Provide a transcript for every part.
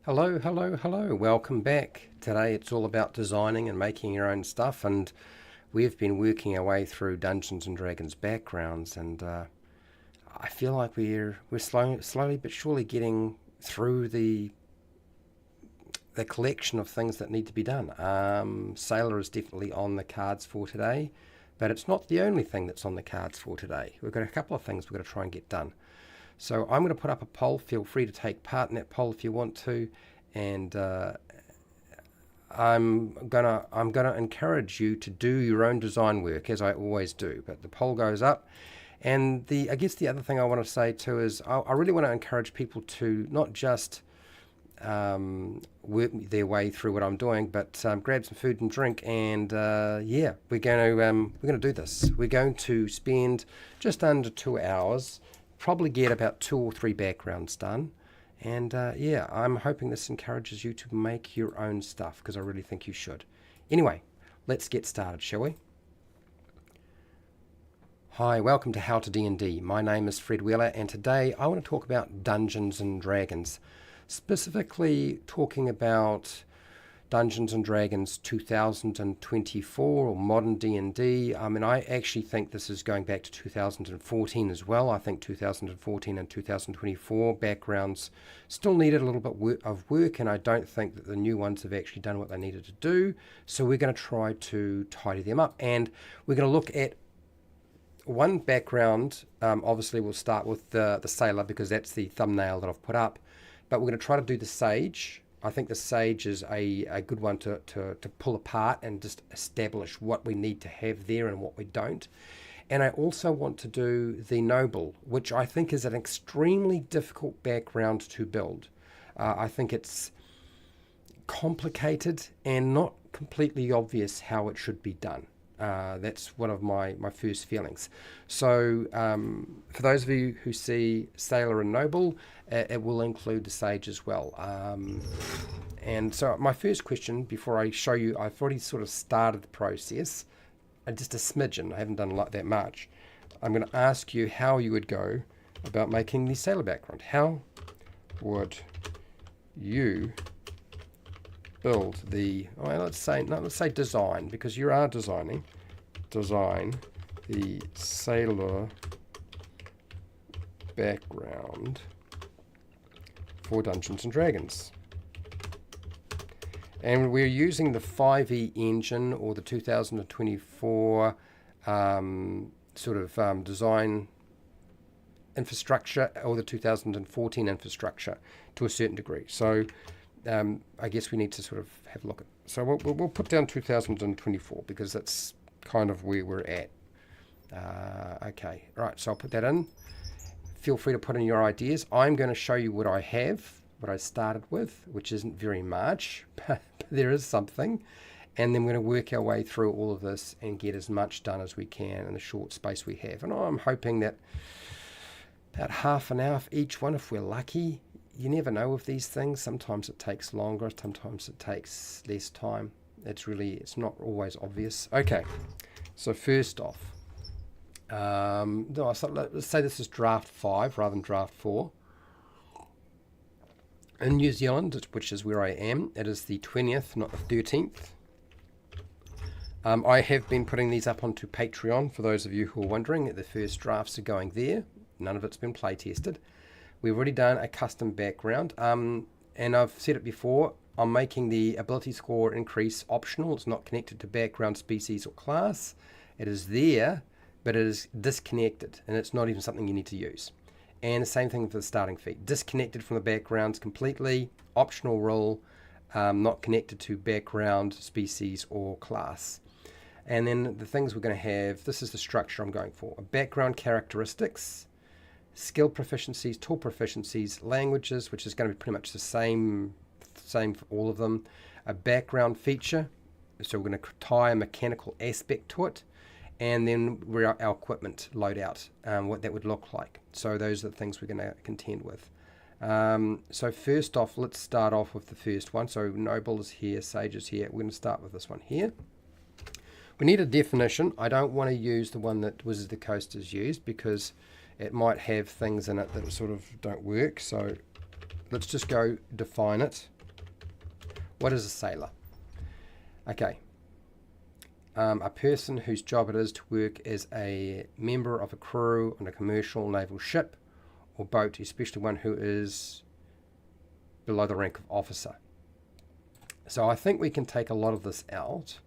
Hello, hello, hello. Welcome back. Today it's all about designing and making your own stuff, and we've been working our way through Dungeons and Dragons backgrounds, and I feel like we're slowly but surely getting through the collection of things that need to be done. Sailor is definitely on the cards for today, but it's not the only thing that's on the cards for today. We've got a couple of things we've got to try and get done. So I'm going to put up a poll. Feel free to take part in that poll if you want to, and I'm gonna encourage you to do your own design work as I always do. But the poll goes up, and I guess the other thing I want to say too is I really want to encourage people to not just work their way through what I'm doing, but grab some food and drink, and yeah, we're going to do this. We're going to spend just under 2 hours. Probably get about 2 or 3 backgrounds done. And yeah, I'm hoping this encourages you to make your own stuff because I really think you should. Anyway, let's get started, shall we? Hi, welcome to How to D&D. My name is Fred Wheeler, and today I want to talk about Dungeons and Dragons. Specifically talking about Dungeons and Dragons 2024 or modern D&D. I mean, I actually think this is going back to 2014 as well. I think 2014 and 2024 backgrounds still needed a little bit of work, and I don't think that the new ones have actually done what they needed to do. So we're going to try to tidy them up, and we're going to look at one background. Obviously, we'll start with the sailor because that's the thumbnail that I've put up, but we're going to try to do the sage. I think the sage is a good one to pull apart and just establish what we need to have there and what we don't. And I also want to do the noble, which I think is an extremely difficult background to build. I think it's complicated and not completely obvious how it should be done. That's one of my first feelings. So for those of you who see Sailor and Noble, it will include the Sage as well. And so my first question, before I show you, I've already sort of started the process, just a smidgen, I haven't done that much. I'm going to ask you how you would go about making the Sailor background. How would you build the, well, let's say design, because you are design the Sailor background for Dungeons and Dragons? And we're using the 5e engine or the 2024 sort of design infrastructure, or the 2014 infrastructure to a certain degree. So I guess we need to sort of have a look at. So we'll put down 2024 because that's kind of where we're at. Okay, right. So I'll put that in. Feel free to put in your ideas. I'm going to show you what I have, what I started with, which isn't very much, but there is something. And then we're going to work our way through all of this and get as much done as we can in the short space we have. And I'm hoping that about half an hour for each one, if we're lucky. You never know with these things. Sometimes it takes longer, sometimes it takes less time. It's not always obvious. Okay, so first off, let's say this is draft 5 rather than draft 4. In New Zealand, which is where I am, it is the 20th, not the 13th. I have been putting these up onto Patreon, for those of you who are wondering. The first drafts are going there. None of it's been play tested. We've already done a custom background, and I've said it before, I'm making the ability score increase optional. It's not connected to background, species, or class. It is there, but it is disconnected, and it's not even something you need to use. And the same thing for the starting feat. Disconnected from the backgrounds completely, optional role, not connected to background, species, or class. And then the things we're going to have, this is the structure I'm going for. Background characteristics, skill proficiencies, tool proficiencies, languages, which is going to be pretty much the same for all of them. A background feature, so we're going to tie a mechanical aspect to it, and then our equipment loadout, what that would look like. So those are the things we're going to contend with. So first off, let's start off with the first one. So Noble is here, Sage is here. We're going to start with this one here. We need a definition. I don't want to use the one that Wizards of the Coast has used because it might have things in it that sort of don't work. So let's just go define it. What is a sailor? Okay. A person whose job it is to work as a member of a crew on a commercial naval ship or boat, especially one who is below the rank of officer. So I think we can take a lot of this out,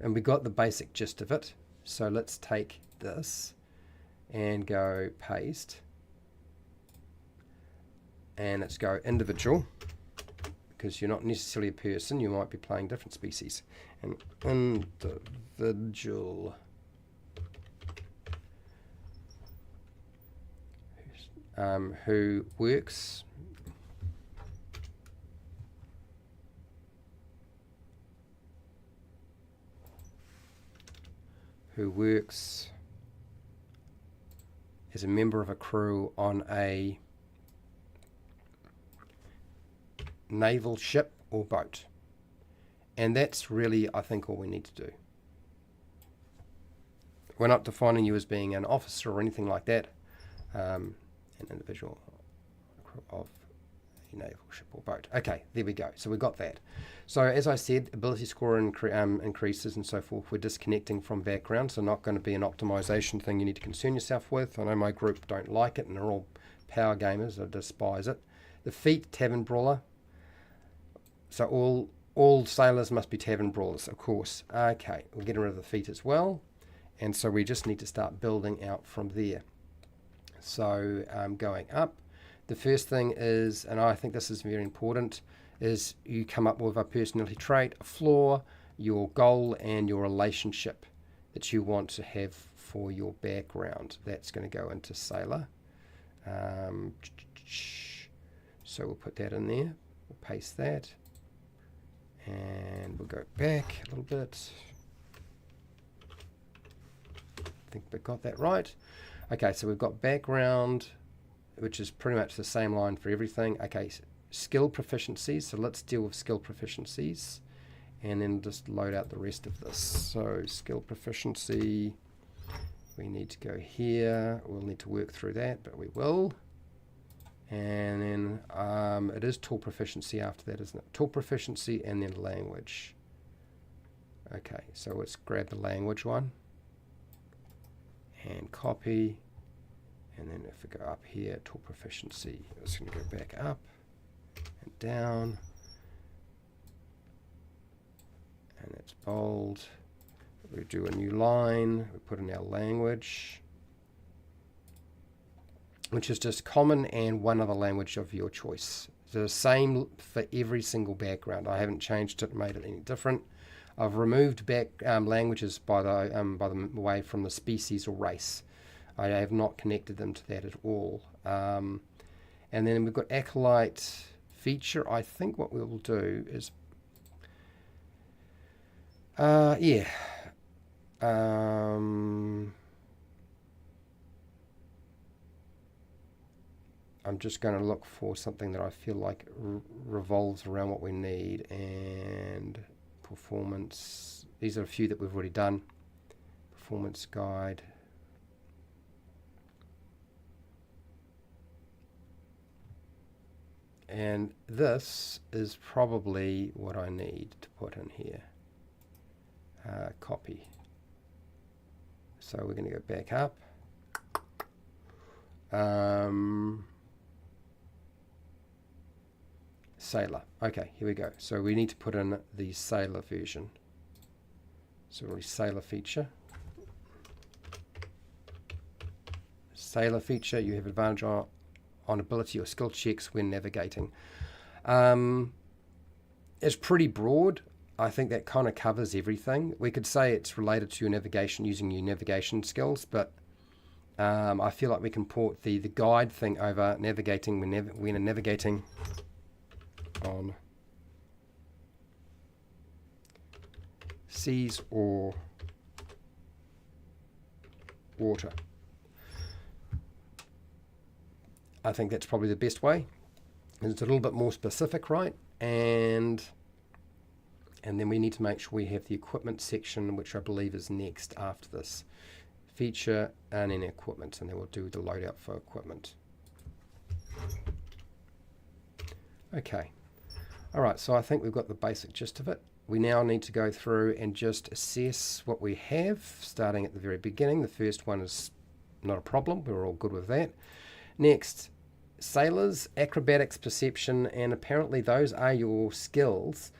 and we got the basic gist of it. So let's take this and go paste, and let's go individual, because you're not necessarily a person, you might be playing different species. And individual who works as a member of a crew on a naval ship or boat. And that's really, I think, all we need to do. We're not defining you as being an officer or anything like that. An individual of a naval ship or boat. Okay, there we go. So we got that. So as I said, ability score increases and so forth. We're disconnecting from background, so not going to be an optimization thing you need to concern yourself with. I know my group don't like it, and they're all power gamers. I despise it. The feat, tavern brawler. So all sailors must be tavern brawlers, of course. Okay, we're getting rid of the feet as well. And so we just need to start building out from there. So going up, the first thing is, and I think this is very important, is you come up with a personality trait, a flaw, your goal, and your relationship that you want to have for your background. That's going to go into sailor. So we'll put that in there. We'll paste that. And we'll go back a little bit. I think we got that right. Okay, so we've got background, which is pretty much the same line for everything. Okay, skill proficiencies. So let's deal with skill proficiencies and then just load out the rest of this. So skill proficiency, we need to go here. We'll need to work through that, but we will. And then it is tool proficiency after that, isn't it? Tool proficiency and then language. Okay, so let's grab the language one and copy. And then if we go up here, tool proficiency, it's going to go back up and down. And it's bold. We do a new line. We put in our language, which is just common and one other language of your choice. The same for every single background. I haven't changed it, made it any different. I've removed back languages by the way from the species or race. I have not connected them to that at all. And then we've got acolyte feature. I think what we'll do is, I'm just going to look for something that I feel like revolves around what we need. And performance, these are a few that we've already done. Performance guide. And this is probably what I need to put in here. Copy. So we're going to go back up. Sailor. Okay, here we go. So we need to put in the sailor version. So really sailor feature. Sailor feature, you have advantage on ability or skill checks when navigating. It's pretty broad. I think that kind of covers everything. We could say it's related to your navigation using your navigation skills, but I feel like we can port the guide thing over navigating when navigating on seas or water. I think that's probably the best way. It's a little bit more specific, right? And then we need to make sure we have the equipment section, which I believe is next after this. Feature and then equipment, and then we'll do the loadout for equipment. Okay. All right, so I think we've got the basic gist of it. We now need to go through and just assess what we have, starting at the very beginning. The first one is not a problem. We're all good with that. Next, sailors, acrobatics, perception, and apparently those are your skills.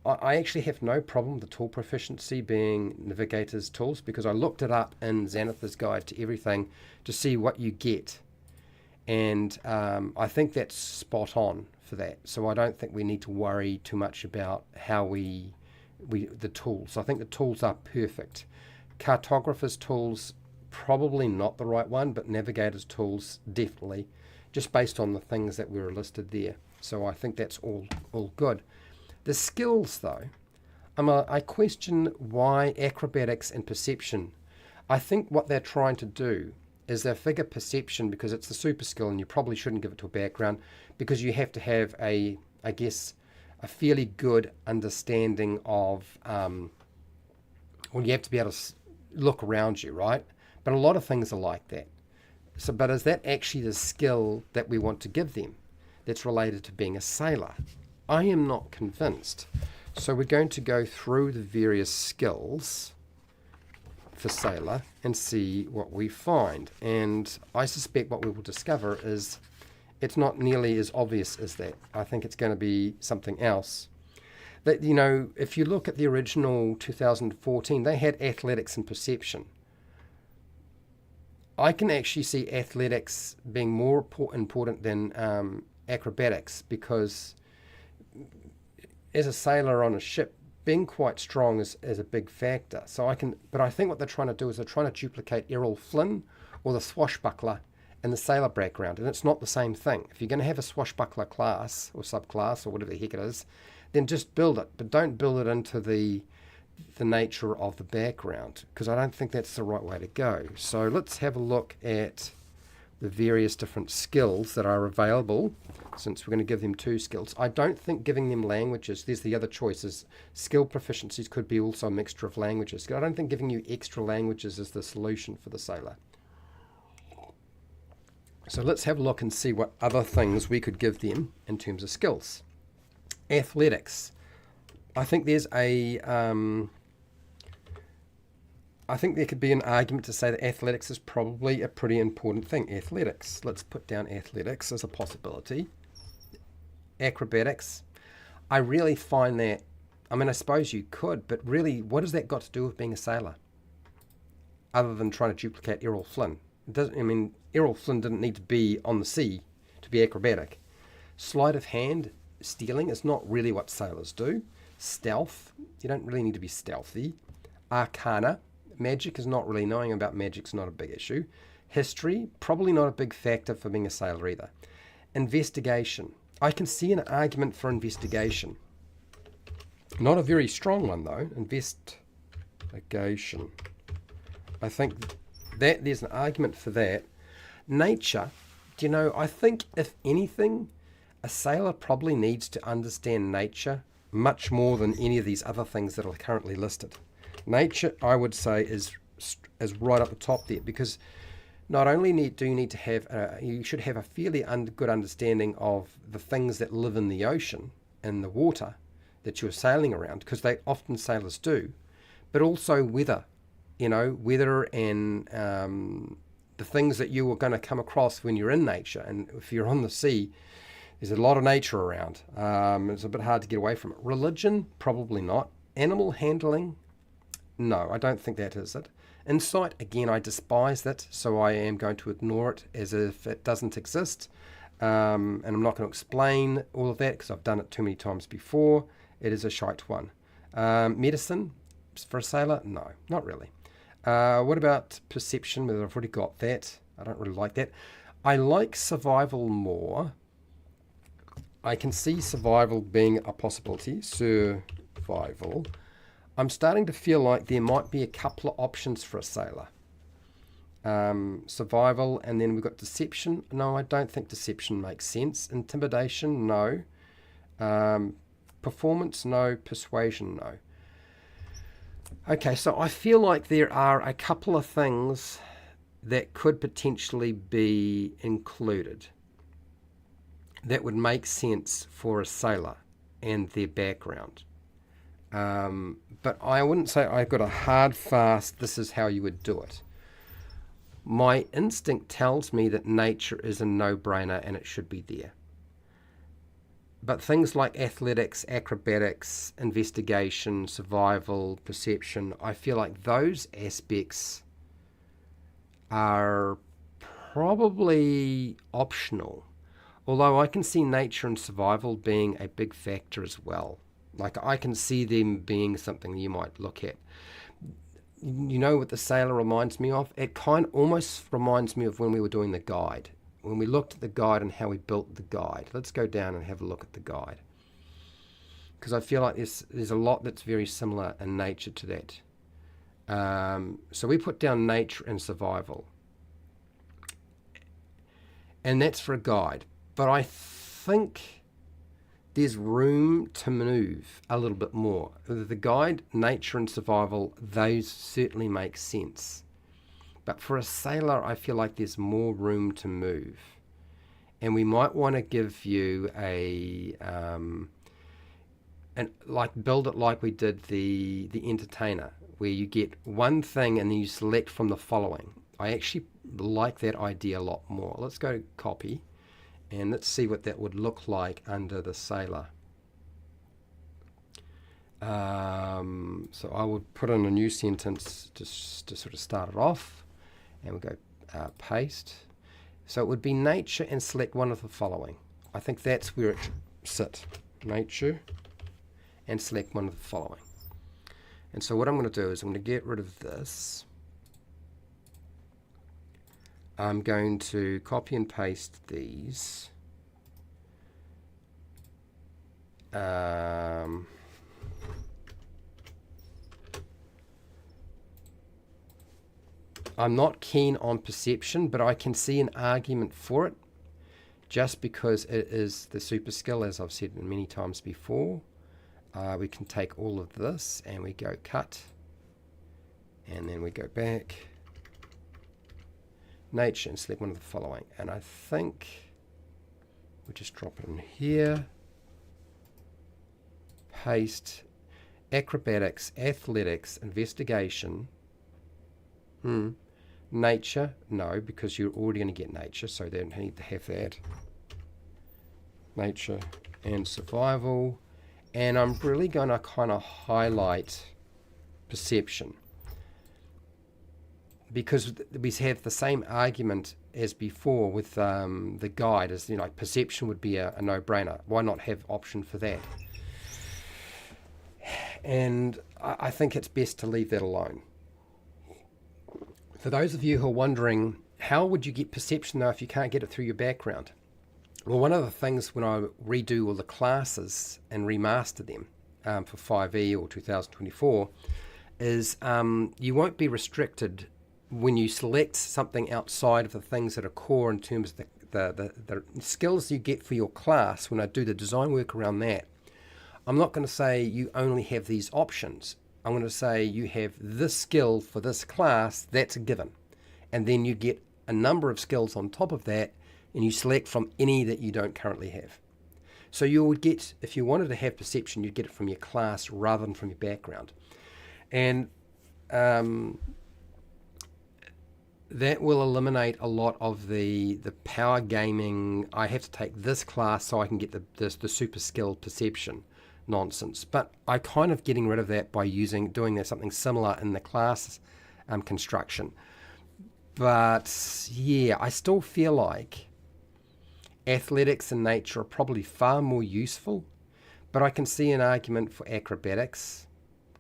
I actually have no problem with the tool proficiency being navigator's tools because I looked it up in Xanathar's Guide to Everything to see what you get. And I think that's spot on for that. So I don't think we need to worry too much about how the tools. I think the tools are perfect. Cartographer's tools, probably not the right one, but navigator's tools, definitely, just based on the things that were listed there. So I think that's all good. The skills, though, I question why acrobatics and perception. I think what they're trying to do is they figure perception because it's the super skill and you probably shouldn't give it to a background because you have to have a fairly good understanding of, you have to be able to look around you, right? But a lot of things are like that. So, but is that actually the skill that we want to give them that's related to being a sailor? I am not convinced. So we're going to go through the various skills for sailor and see what we find. And I suspect what we will discover is it's not nearly as obvious as that. I think it's going to be something else. That, if you look at the original 2014, they had athletics and perception. I can actually see athletics being more important than acrobatics because as a sailor on a ship, being quite strong is a big factor. But I think what they're trying to do is they're trying to duplicate Errol Flynn or the swashbuckler in the sailor background, and it's not the same thing. If you're going to have a swashbuckler class or subclass or whatever the heck it is, then just build it, but don't build it into the nature of the background, because I don't think that's the right way to go. So let's have a look at the various different skills that are available, since we're going to give them 2 skills. I don't think giving them languages, there's the other choices. Skill proficiencies could be also a mixture of languages. I don't think giving you extra languages is the solution for the sailor. So let's have a look and see what other things we could give them in terms of skills. Athletics. I think there's I think there could be an argument to say that athletics is probably a pretty important thing. Athletics. Let's put down athletics as a possibility. Acrobatics. I really find that, I suppose you could, but really, what has that got to do with being a sailor? Other than trying to duplicate Errol Flynn. Errol Flynn didn't need to be on the sea to be acrobatic. Sleight of hand, stealing, is not really what sailors do. Stealth, you don't really need to be stealthy. Arcana, magic is not really, knowing about magic's not a big issue. History, probably not a big factor for being a sailor either. Investigation, I can see an argument for investigation. Not a very strong one though. Investigation, I think that there's an argument for that. Nature, I think if anything, a sailor probably needs to understand nature much more than any of these other things that are currently listed. Nature, I would say, is right up the top there, because not only do you need to have, you should have a fairly good understanding of the things that live in the ocean, in the water, that you're sailing around, because they often sailors do, but also weather, weather and the things that you are going to come across when you're in nature. And if you're on the sea, there's a lot of nature around. It's a bit hard to get away from it. Religion, probably not. Animal handling, no, I don't think that is it. Insight, again, I despise that, so I am going to ignore it as if it doesn't exist. And I'm not going to explain all of that because I've done it too many times before. It is a shite one. Medicine, for a sailor, no, not really. What about perception? Well, I've already got that. I don't really like that. I like survival more. I can see survival being a possibility. Survival. I'm starting to feel like there might be a couple of options for a sailor. Survival, and then we've got deception. No, I don't think deception makes sense. Intimidation, no. Performance, no. Persuasion, no. Okay, so I feel like there are a couple of things that could potentially be included that would make sense for a sailor. and their background. But I wouldn't say I've got a hard, fast, this is how you would do it. My instinct tells me that nature is a no-brainer and it should be there. But things like athletics, acrobatics, investigation, survival, perception, I feel like those aspects are probably optional. Although I can see nature and survival being a big factor as well. Like I can see them being something you might look at. You know what the sailor reminds me of? It kind of almost reminds me of when we were doing the guide. When we looked at the guide and how we built the guide. Let's go down and have a look at the guide. Because I feel like there's a lot that's very similar in nature to that. So we put down nature and survival. And that's for a guide. But I think there's room to move a little bit more. The guide, nature and survival, those certainly make sense. But for a sailor, I feel like there's more room to move. And we might want to give you and like build it like we did the entertainer, where you get one thing and then you select from the following. I actually like that idea a lot more. Let's go to copy and let's see what that would look like under the sailor. So I would put in a new sentence to sort of start it off, and we'll go paste. So it would be nature and select one of the following. I think that's where it should sit. Nature and select one of the following. And so what I'm going to do is I'm going to get rid of this. I'm going to copy and paste these. I'm not keen on perception, but I can see an argument for it just because it is the super skill, as I've said many times before. We can take all of this and we go cut, and then we go back, nature, and select one of the following. And I think we just drop it in here, paste, acrobatics, athletics, investigation. Nature, no, because you're already going to get nature, so they don't need to have that. Nature and survival. And I'm really going to kind of highlight perception, because we have the same argument as before with the guide, as like perception would be a no-brainer. Why not have option for that? And I think it's best to leave that alone. For those of you who are wondering, how would you get perception though if you can't get it through your background? Well, one of the things when I redo all the classes and remaster them for 5e or 2024 is you won't be restricted when you select something outside of the things that are core in terms of the skills you get for your class. When I do the design work around that, I'm not going to say you only have these options. I'm going to say you have this skill for this class, that's a given. And then you get a number of skills on top of that, and you select from any that you don't currently have. So you would get, if you wanted to have perception, you'd get it from your class rather than from your background. And that will eliminate a lot of the power gaming, I have to take this class so I can get the super skill perception nonsense. But I'm kind of getting rid of that by doing something similar in the class construction. But yeah, I still feel like athletics and nature are probably far more useful, but I can see an argument for acrobatics,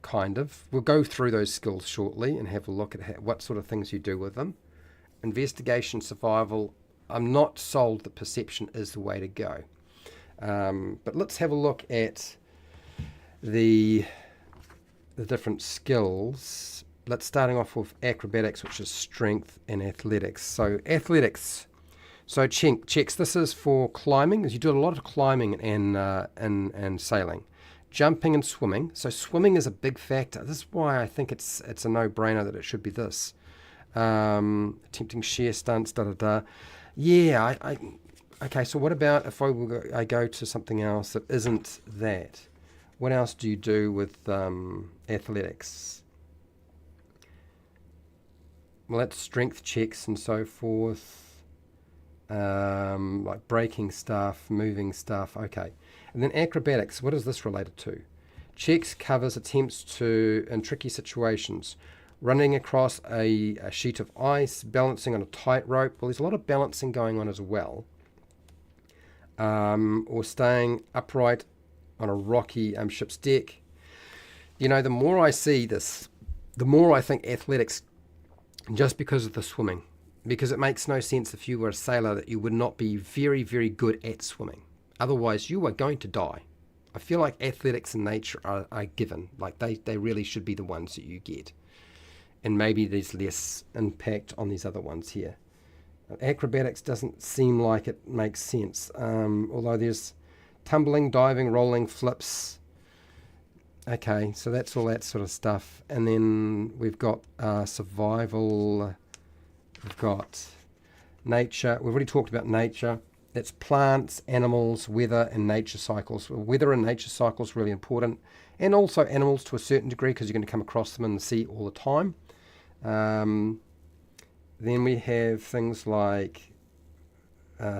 kind of. We'll go through those skills shortly and have a look at what sort of things you do with them. Investigation, survival, I'm not sold that perception is the way to go. But let's have a look at the different skills. Let's starting off with acrobatics, which is strength, and athletics. So athletics. So checks. This is for climbing, as you do a lot of climbing and sailing, jumping and swimming. So swimming is a big factor. This is why I think it's a no-brainer that it should be this. Attempting sheer stunts, Yeah, Okay, so what about if I go to something else that isn't that? What else do you do with athletics? Well, that's strength checks and so forth, like breaking stuff, moving stuff. Okay. And then acrobatics, what is this related to? Checks covers attempts to, in tricky situations, running across a sheet of ice, balancing on a tightrope. Well, there's a lot of balancing going on as well. Or staying upright on a rocky ship's deck. You know, the more I see this, the more I think athletics, just because of the swimming. Because it makes no sense if you were a sailor that you would not be very, very good at swimming. Otherwise, you are going to die. I feel like athletics in nature are given. Like they really should be the ones that you get. And maybe there's less impact on these other ones here. Acrobatics doesn't seem like it makes sense. Although there's tumbling, diving, rolling, flips. Okay, so that's all that sort of stuff. And then we've got survival. We've got nature. We've already talked about nature. That's plants, animals, weather, and nature cycles. Weather and nature cycles really important. And also animals to a certain degree because you're going to come across them in the sea all the time. Then we have things like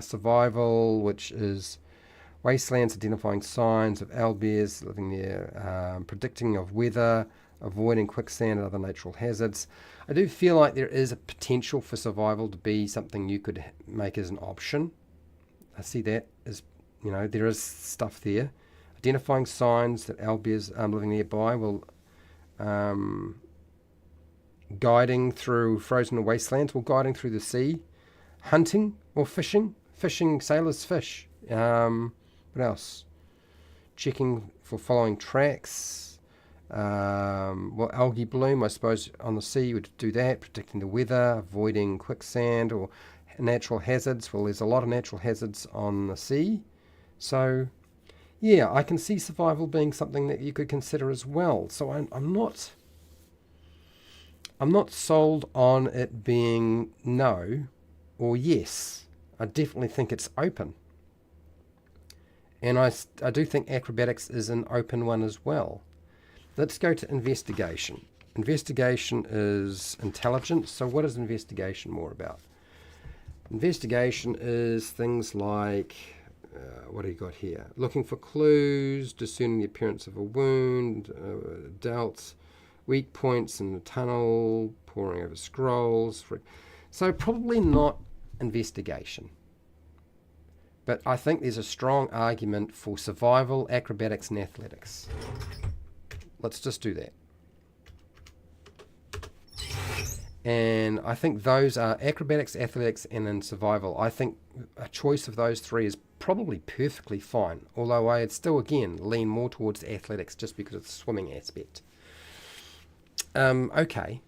survival, which is wastelands, identifying signs of owlbears living there, predicting of weather, avoiding quicksand and other natural hazards. I do feel like there is a potential for survival to be something you could make as an option. I see that as, you know, there is stuff there. Identifying signs that owlbears are living nearby. Well, guiding through frozen wastelands, well, guiding through the sea, hunting or fishing. Fishing, sailors fish. What else? Checking for following tracks. Well, algae bloom, I suppose, on the sea you would do that, predicting the weather, avoiding quicksand or natural hazards. Well, there's a lot of natural hazards on the sea. So, yeah, I can see survival being something that you could consider as well. So I'm not sold on it being no or yes. I definitely think it's open. And I do think acrobatics is an open one as well. Let's go to investigation. Investigation is intelligence. So what is investigation more about? Investigation is things like, what do you got here? Looking for clues, discerning the appearance of a wound, doubts, weak points in the tunnel, poring over scrolls. So probably not investigation. But I think there's a strong argument for survival, acrobatics, and athletics. Let's just do that. And I think those are acrobatics, athletics, and then survival. I think a choice of those three is probably perfectly fine. Although I'd still, again, lean more towards athletics just because of the swimming aspect. Okay.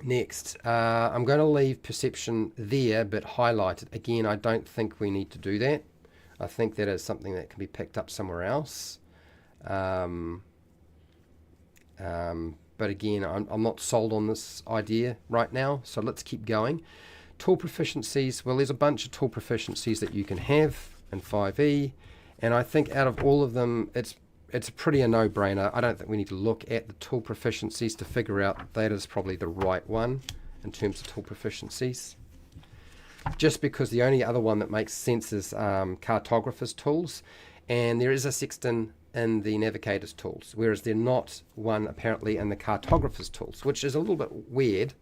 Next, I'm going to leave perception there, but highlight it. Again, I don't think we need to do that. I think that is something that can be picked up somewhere else. But again, I'm not sold on this idea right now, so let's keep going. Tool proficiencies, well, there's a bunch of tool proficiencies that you can have in 5e, and I think out of all of them, it's pretty a no-brainer. I don't think we need to look at the tool proficiencies to figure out that is probably the right one in terms of tool proficiencies. Just because the only other one that makes sense is cartographer's tools, and there is a sextant in the navigator's tools, whereas they're not one apparently in the cartographer's tools, which is a little bit weird,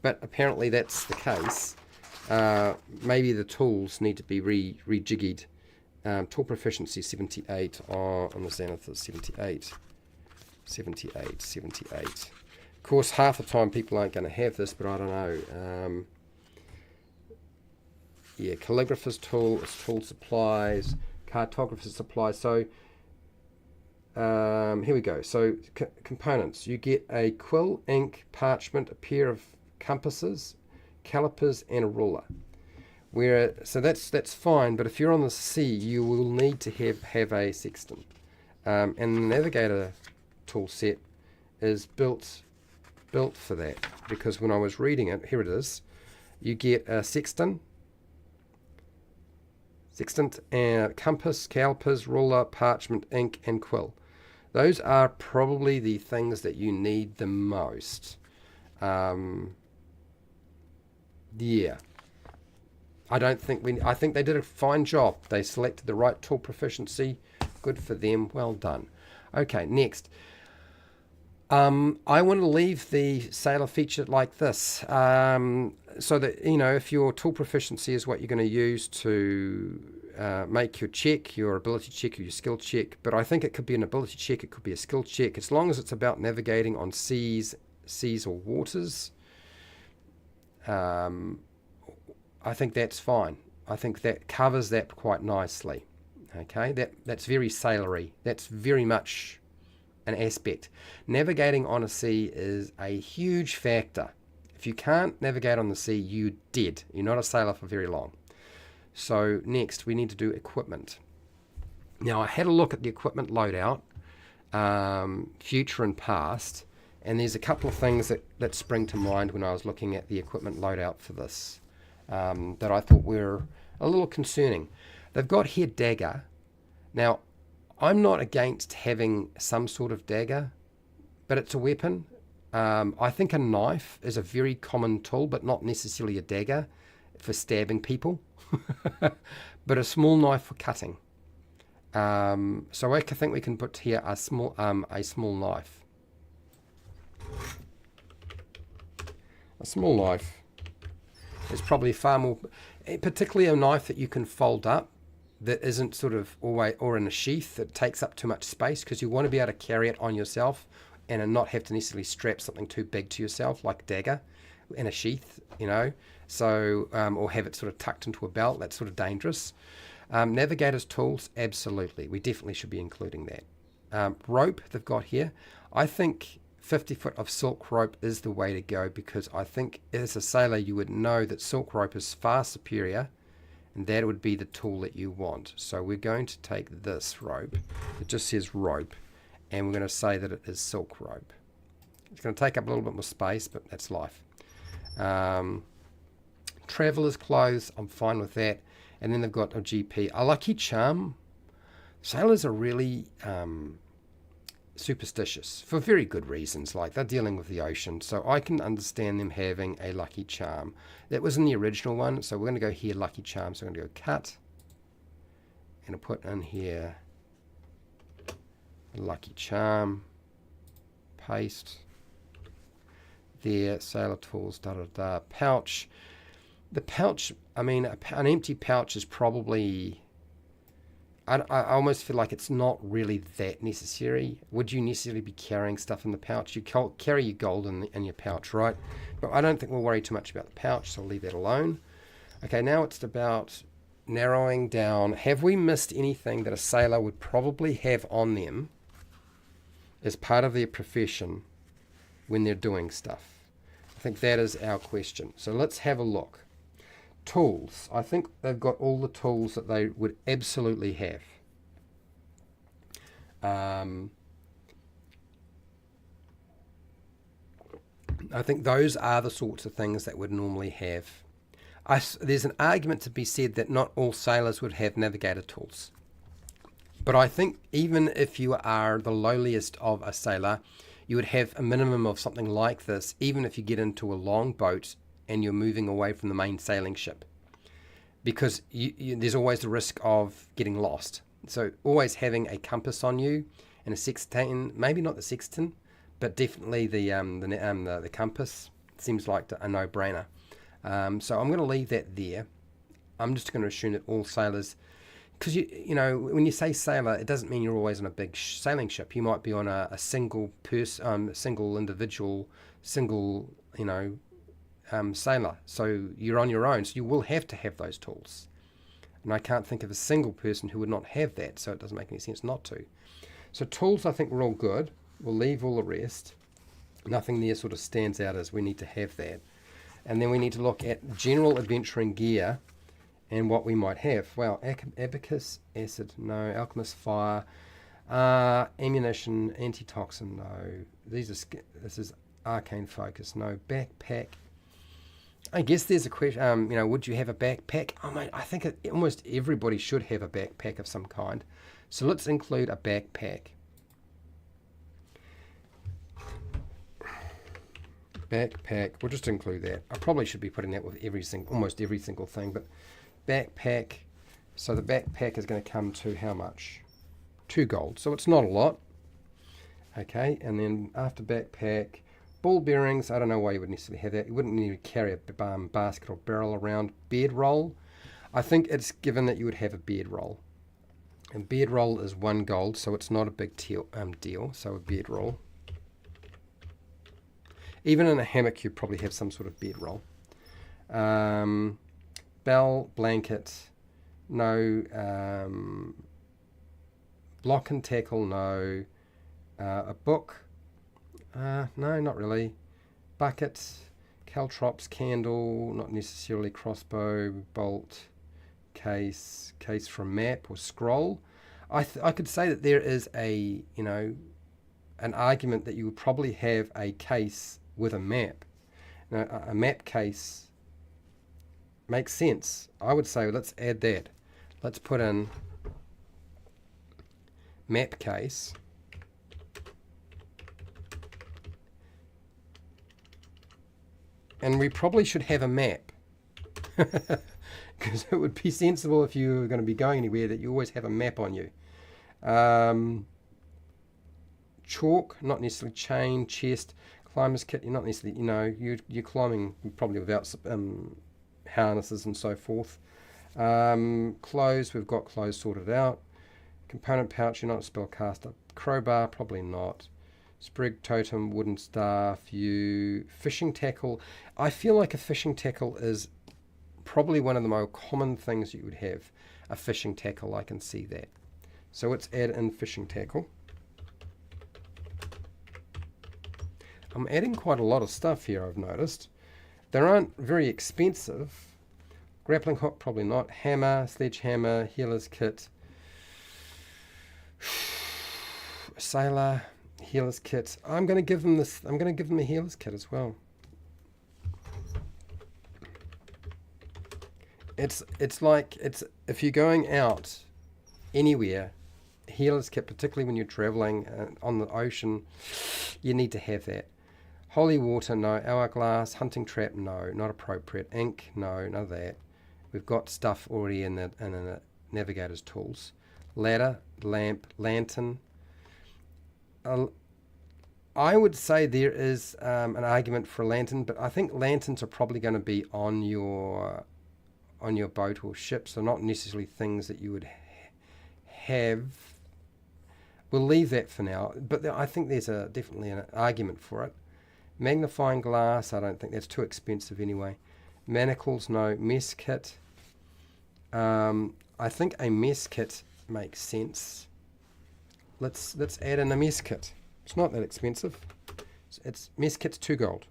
but apparently that's the case. Maybe the tools need to be rejiggied. Tool proficiency 78 on the Zenith is 78. Of course, half the time people aren't going to have this, but I don't know. Yeah, calligrapher's tool is tool supplies, cartographer's supplies. So here we go. So components. You get a quill, ink, parchment, a pair of compasses, calipers, and a ruler. So that's fine, but if you're on the sea, you will need to have a sextant. And the navigator tool set is built for that, because when I was reading it, here it is, you get a sextant, Sextant, compass, calipers, ruler, parchment, ink, and quill. Those are probably the things that you need the most. Yeah. I think they did a fine job. They selected the right tool proficiency. Good for them. Well done. Okay, next. I want to leave the sailor feature like this, so that, if your tool proficiency is what you're going to use to make your check, your ability check or your skill check, but I think it could be an ability check, it could be a skill check, as long as it's about navigating on seas or waters. I think that's fine. I think that covers that quite nicely. Okay, that's very sailory. That's very much an aspect. Navigating on a sea is a huge factor. If you can't navigate on the sea, you're dead. You're not a sailor for very long. So next, we need to do equipment. Now, I had a look at the equipment loadout, future and past, and there's a couple of things that spring to mind when I was looking at the equipment loadout for this that I thought were a little concerning. They've got here dagger. Now, I'm not against having some sort of dagger, but it's a weapon. I think a knife is a very common tool, but not necessarily a dagger for stabbing people, but a small knife for cutting. So I think we can put here a small knife. A small knife is probably far more, particularly a knife that you can fold up, that isn't sort of always, or in a sheath that takes up too much space, because you want to be able to carry it on yourself and not have to necessarily strap something too big to yourself, like a dagger in a sheath, so or have it sort of tucked into a belt. That's sort of dangerous. Navigator's tools, absolutely, we definitely should be including that. Rope they've got here, I think 50 foot of silk rope is the way to go, because I think as a sailor you would know that silk rope is far superior, and that would be the tool that you want. So we're going to take this rope, it just says rope, and we're going to say that it is silk rope. It's going to take up a little bit more space, but that's life. Traveler's clothes, I'm fine with that. And then they've got a GP. A lucky charm. Sailors are really superstitious for very good reasons, like they're dealing with the ocean, so I can understand them having a lucky charm. That was in the original one, so we're going to go here, lucky charm. So I'm going to go cut, and I'll put in here lucky charm, paste there, sailor tools, pouch. The pouch, I mean, an empty pouch is probably, I almost feel like it's not really that necessary. Would you necessarily be carrying stuff in the pouch? You carry your gold in your pouch, right? But I don't think we'll worry too much about the pouch, so I'll leave that alone. Okay, now it's about narrowing down. Have we missed anything that a sailor would probably have on them as part of their profession when they're doing stuff? I think that is our question. So let's have a look. Tools. I think they've got all the tools that they would absolutely have. I think those are the sorts of things that would normally have. There's an argument to be said that not all sailors would have navigator tools. But I think even if you are the lowliest of a sailor, you would have a minimum of something like this, even if you get into a long boat and you're moving away from the main sailing ship, because there's always the risk of getting lost. So always having a compass on you and a sextant, maybe not the sextant, but definitely the compass seems like a no-brainer. So I'm going to leave that there. I'm just going to assume that all sailors, because you know when you say sailor, it doesn't mean you're always on a big sailing ship. You might be on a single person, single individual, single sailor. So you're on your own. So you will have to have those tools. And I can't think of a single person who would not have that. So it doesn't make any sense not to. So tools, I think we're all good. We'll leave all the rest. Nothing there sort of stands out as we need to have that. And then we need to look at general adventuring gear and what we might have. Well, abacus, acid, no. Alchemist, fire. Ammunition, antitoxin, no. This is arcane focus, no. Backpack. I guess there's a question, would you have a backpack? Oh, mate, I think almost everybody should have a backpack of some kind. So let's include a backpack. Backpack, we'll just include that. I probably should be putting that with almost every single thing, but backpack. So the backpack is going to come to how much? 2 gold. So it's not a lot. Okay, and then after backpack, ball bearings. I don't know why you would necessarily have that. You wouldn't need to carry a basket or barrel around. Bedroll. I think it's given that you would have a bedroll. And bedroll is 1 gold, so it's not a big deal. So a bedroll. Even in a hammock, you probably have some sort of bedroll. Bell, blanket, no. Block and tackle, no. A book, no, not really. Bucket, caltrops, candle, not necessarily. Crossbow, bolt, case from map or scroll. I could say that there is an argument that you would probably have a case with a map. Now, a map case makes sense. I would say let's add that. Let's put in map case. And we probably should have a map. Because it would be sensible if you were going to be going anywhere that you always have a map on you. Chalk, not necessarily. Chain, chest, climber's kit, you're not necessarily, you're climbing probably without harnesses and so forth. Clothes, we've got clothes sorted out. Component pouch, you're not a spellcaster. Crowbar, probably not. Sprig, totem, wooden staff, fishing tackle. I feel like a fishing tackle is probably one of the more common things you would have. A fishing tackle, I can see that. So let's add in fishing tackle. I'm adding quite a lot of stuff here, I've noticed. They aren't very expensive. Grappling hook, probably not. Hammer, sledgehammer, healer's kit. Sailor, healer's kit. I'm going to give them this. I'm going to give them a healer's kit as well. It's like if you're going out anywhere, healer's kit, particularly when you're traveling on the ocean, you need to have that. Holy water, no. Hourglass, hunting trap, no. Not appropriate. Ink, no. None of that. We've got stuff already in the navigator's tools. Ladder, lamp, lantern. I would say there is an argument for a lantern, but I think lanterns are probably going to be on your boat or ship, so not necessarily things that you would have. We'll leave that for now, but I think there's definitely an argument for it. Magnifying glass, I don't think that's too expensive anyway. Manacles, no. Mess kit. I think a mess kit makes sense. Let's add in a mess kit. It's not that expensive. It's mess kit's 2 gold.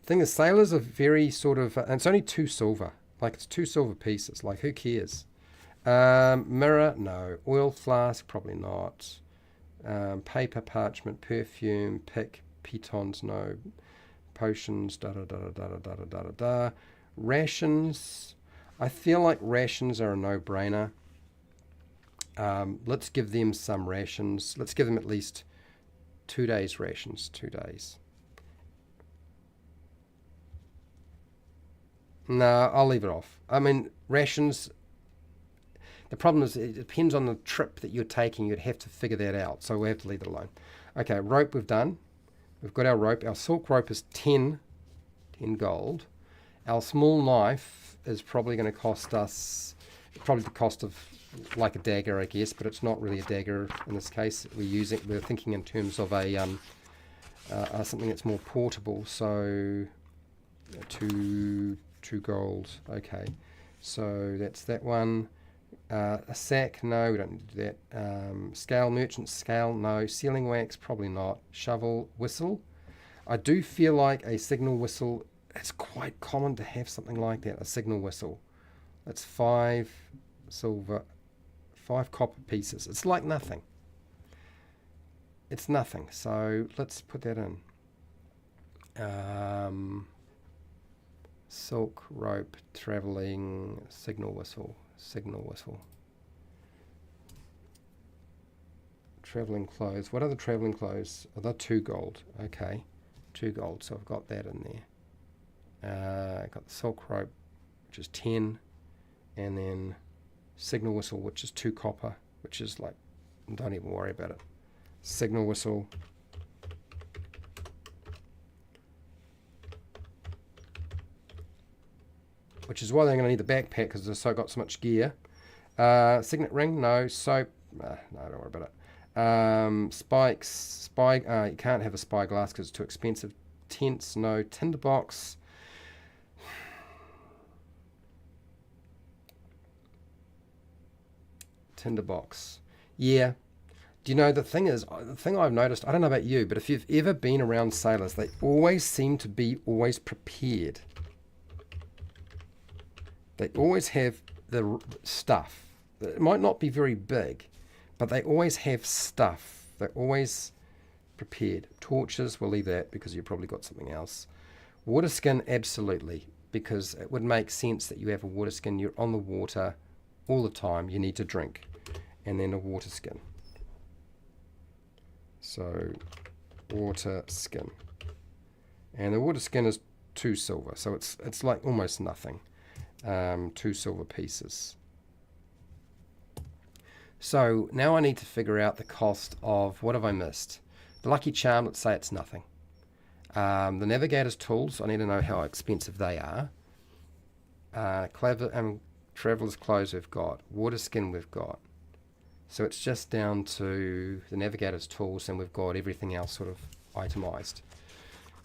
Thing is, sailors are very sort of, and it's only 2 silver. Like it's 2 silver pieces. Like who cares? Mirror, no. Oil flask, probably not. Paper, parchment, perfume, pick, pitons, no. Potions, da. Rations. I feel like rations are a no-brainer. Let's give them some rations. Let's give them at least 2 days rations. 2 days. No, I'll leave it off. I mean, rations. The problem is it depends on the trip that you're taking. You'd have to figure that out. So we have to leave it alone. Okay, rope we've done. We've got our rope. Our silk rope is 10 gold. Our small knife is probably going to cost us, probably the cost of like a dagger, I guess, but it's not really a dagger in this case. We're thinking in terms of a something that's more portable. So 2 gold. Okay, so that's that one. A sack, no, we don't need to do that. Scale, merchant scale, no. Sealing wax, probably not. Shovel, whistle. I do feel like a signal whistle, it's quite common to have something like that, a signal whistle. That's 5 silver, 5 copper pieces. It's like nothing. It's nothing, so let's put that in. Silk rope, travelling, signal whistle. Travelling clothes. What are the travelling clothes? Oh, they're 2 gold. Okay, 2 gold. So I've got that in there. Got the silk rope, which is 10, and then signal whistle, which is 2 copper, which is like, don't even worry about it. Signal whistle. Which is why they're going to need the backpack, because they've got so much gear. Signet ring, no. Soap, no, don't worry about it. Spikes, you can't have a spyglass because it's too expensive. Tents, no. Tinderbox. Tinderbox. Yeah. Do you know, the thing I've noticed, I don't know about you, but if you've ever been around sailors, they always seem to be always prepared. They always have the stuff. It might not be very big, but they always have stuff. They're always prepared. Torches, we'll leave that because you've probably got something else. Water skin, absolutely, because it would make sense that you have a water skin. You're on the water all the time. You need to drink. And then a water skin. So, water skin. And the water skin is 2 silver, so it's like almost nothing. 2 silver pieces. So now I need to figure out the cost of, what have I missed? The lucky charm, let's say it's nothing. The navigator's tools, I need to know how expensive they are. Traveller's clothes we've got. Water skin we've got. So it's just down to the navigator's tools, and we've got everything else sort of itemized.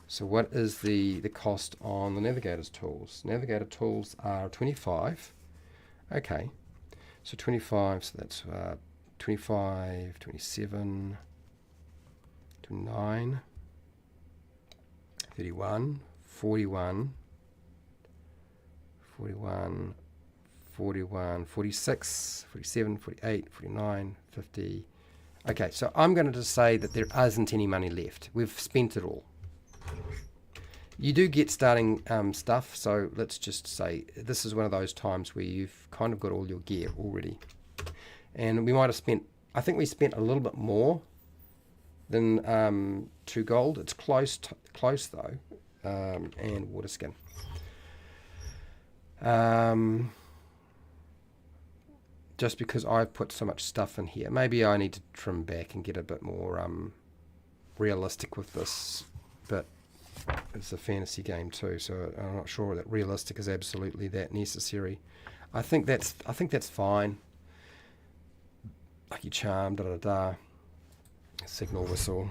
So what is the cost on the navigator's tools? Navigator tools are 25. Okay. So 25, so that's 25, 27, 29, 31, 41, 41, 41, 46, 47, 48, 49, 50. Okay, so I'm going to just say that there isn't any money left. We've spent it all. You do get starting stuff, so let's just say this is one of those times where you've kind of got all your gear already. And we might have spent, I think we spent a little bit more than 2 gold. It's close though. And water skin. Just because I've put so much stuff in here. Maybe I need to trim back and get a bit more realistic with this, but it's a fantasy game too, so I'm not sure that realistic is absolutely that necessary. I think that's fine. Lucky charm, signal whistle,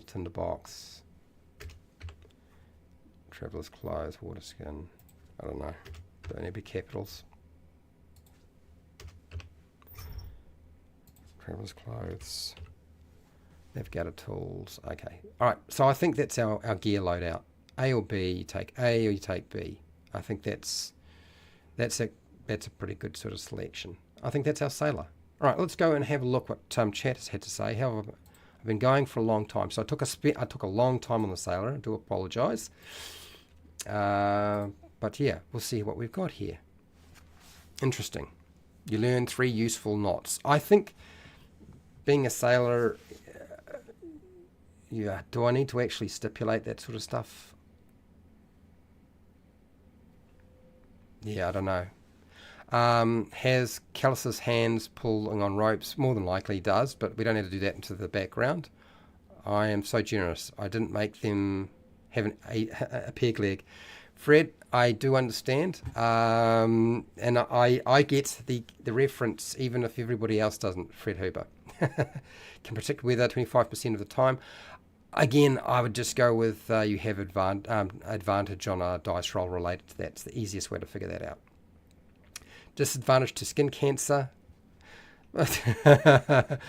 tinderbox, traveller's clothes, water skin. I don't know. Don't need to be capitals. Traveller's clothes. Navigator tools. Okay. All right. So I think that's our gear loadout. A or B. You take A or you take B. I think that's a pretty good sort of selection. I think that's our sailor. All right. Let's go and have a look what chat has had to say. I've been going for a long time, so I took a long time on the sailor. I do apologise. But yeah, we'll see what we've got here. Interesting. You learn 3 useful knots. I think being a sailor, yeah, do I need to actually stipulate that sort of stuff? Yeah, I don't know. Has Callus's hands pulling on ropes? More than likely he does, but we don't have to do that into the background. I am so generous. I didn't make them have a peg leg. Fred, I do understand, and I get the reference, even if everybody else doesn't. Fred Huber can predict weather 25% of the time. Again, I would just go with you have advantage on a dice roll related to that. It's the easiest way to figure that out. Disadvantage to skin cancer. Weather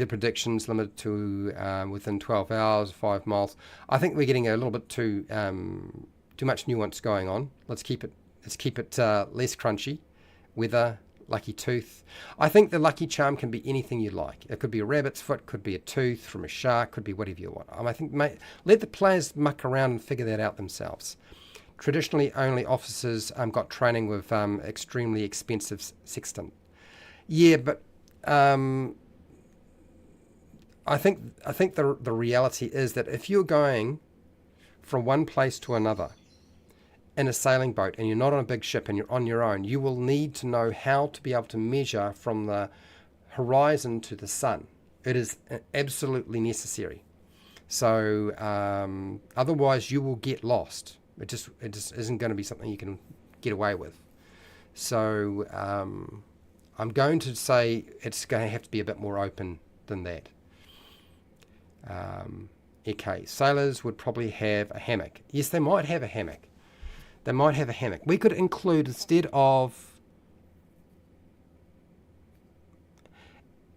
predictions limited to within 12 hours, 5 miles. I think we're getting a little bit too much nuance going on. Let's keep it less crunchy. Weather lucky tooth. I think the lucky charm can be anything you like. It could be a rabbit's foot, could be a tooth from a shark, could be whatever you want. I think let the players muck around and figure that out themselves. Traditionally, only officers got training with extremely expensive sextant. Yeah, but I think the reality is that if you're going from one place to another in a sailing boat and you're not on a big ship and you're on your own, you will need to know how to be able to measure from the horizon to the sun. It is absolutely necessary. So otherwise you will get lost. It just isn't going to be something you can get away with. So I'm going to say it's going to have to be a bit more open than that. Okay, sailors would probably have a hammock. Yes, they might have a hammock. They might have a hammock. We could include, instead of...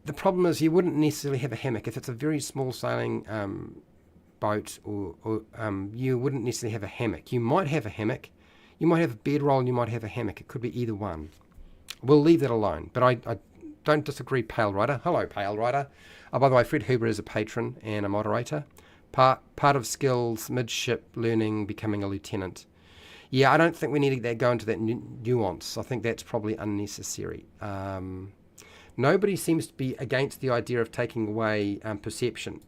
The problem is you wouldn't necessarily have a hammock. If it's a very small sailing boat, or you wouldn't necessarily have a hammock. You might have a hammock. You might have a bedroll and you might have a hammock. It could be either one. We'll leave that alone. But I don't disagree, Pale Rider. Hello, Pale Rider. Oh, by the way, Fred Huber is a patron and a moderator. Part of skills, midship learning, becoming a lieutenant. Yeah, I don't think we need to go into that nuance. I think that's probably unnecessary. Nobody seems to be against the idea of taking away perception.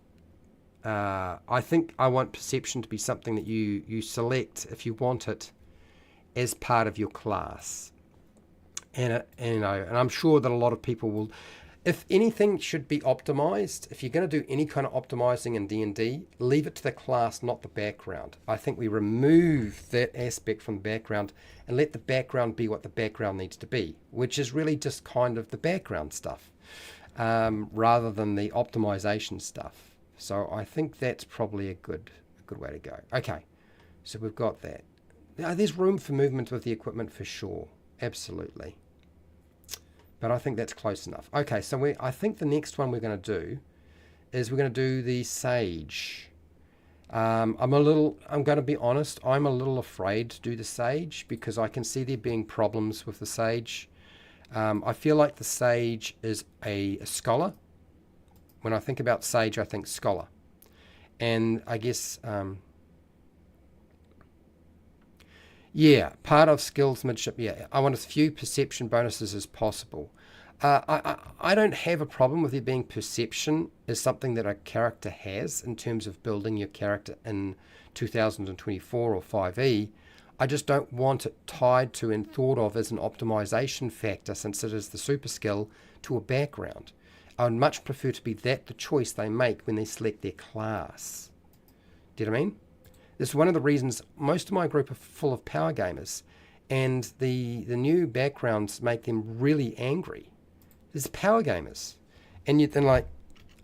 I think I want perception to be something that you select, if you want it, as part of your class. And I'm sure that a lot of people will... If anything should be optimized, if you're going to do any kind of optimizing in D&D, leave it to the class, not the background. I think we remove that aspect from the background and let the background be what the background needs to be, which is really just kind of the background stuff, rather than the optimization stuff. So I think that's probably a good way to go. Okay, so we've got that. Now, there's room for movement with the equipment for sure, absolutely. But I think that's close enough. Okay, so I think the next one we're going to do is we're going to do the Sage. I'm going to be honest, I'm a little afraid to do the Sage because I can see there being problems with the Sage. I feel like the Sage is a scholar. When I think about Sage, I think scholar. And I guess... yeah, part of skills midship. Yeah, I want as few perception bonuses as possible. I don't have a problem with there being perception as something that a character has in terms of building your character in 2024 or 5e. I just don't want it tied to and thought of as an optimization factor, since it is the super skill, to a background. I would much prefer to be that the choice they make when they select their class. Do you know what I mean? This is one of the reasons most of my group are full of power gamers, and the new backgrounds make them really angry. There's power gamers. And yet they're like,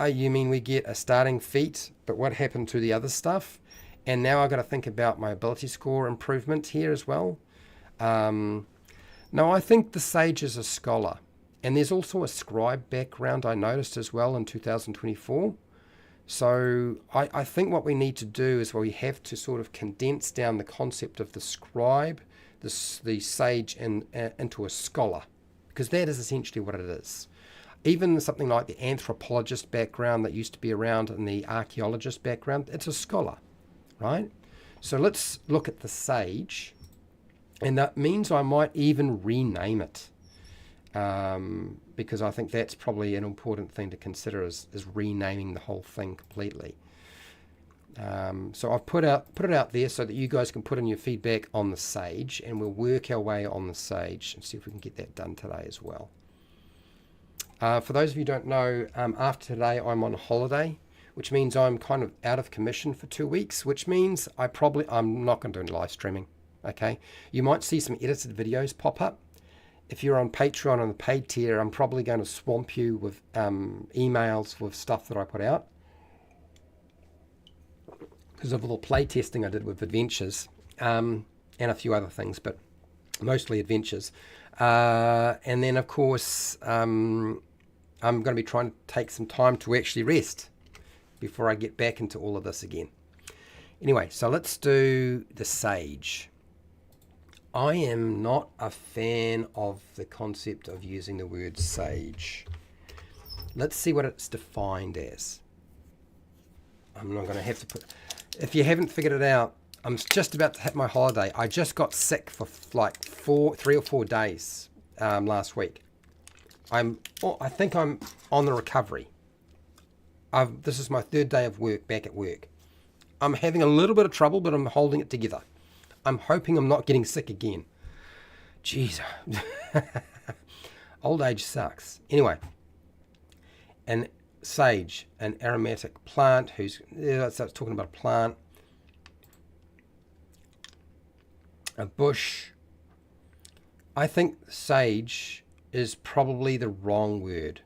oh, you mean we get a starting feat, but what happened to the other stuff? And now I've got to think about my ability score improvement here as well. No, I think the Sage is a scholar. And there's also a scribe background I noticed as well in 2024. So I think what we need to do is we have to sort of condense down the concept of the scribe, the Sage, into a scholar, because that is essentially what it is. Even something like the anthropologist background that used to be around and the archaeologist background, it's a scholar, right? So let's look at the Sage, and that means I might even rename it. Because I think that's probably an important thing to consider is renaming the whole thing completely. So I've put it out there so that you guys can put in your feedback on the Sage, and we'll work our way on the Sage and see if we can get that done today as well. For those of you who don't know, after today I'm on holiday, which means I'm kind of out of commission for 2 weeks, which means I'm not going to do live streaming. Okay, you might see some edited videos pop up. If you're on Patreon on the paid tier, I'm probably going to swamp you with emails with stuff that I put out, because of all the play testing I did with Adventures and a few other things, but mostly Adventures. And then, of course, I'm going to be trying to take some time to actually rest before I get back into all of this again. Anyway, so let's do the Sage. I am not a fan of the concept of using the word sage. Let's see what it's defined as. I'm not going to have to put... If you haven't figured it out, I'm just about to hit my holiday. I just got sick for like 3 or 4 days last week. I think I'm on the recovery. This is my 3rd day of work, back at work. I'm having a little bit of trouble, but I'm holding it together. I'm hoping I'm not getting sick again. Jeez. Old age sucks. Anyway, and sage, an aromatic plant let's talking about a plant, a bush. I think sage is probably the wrong word.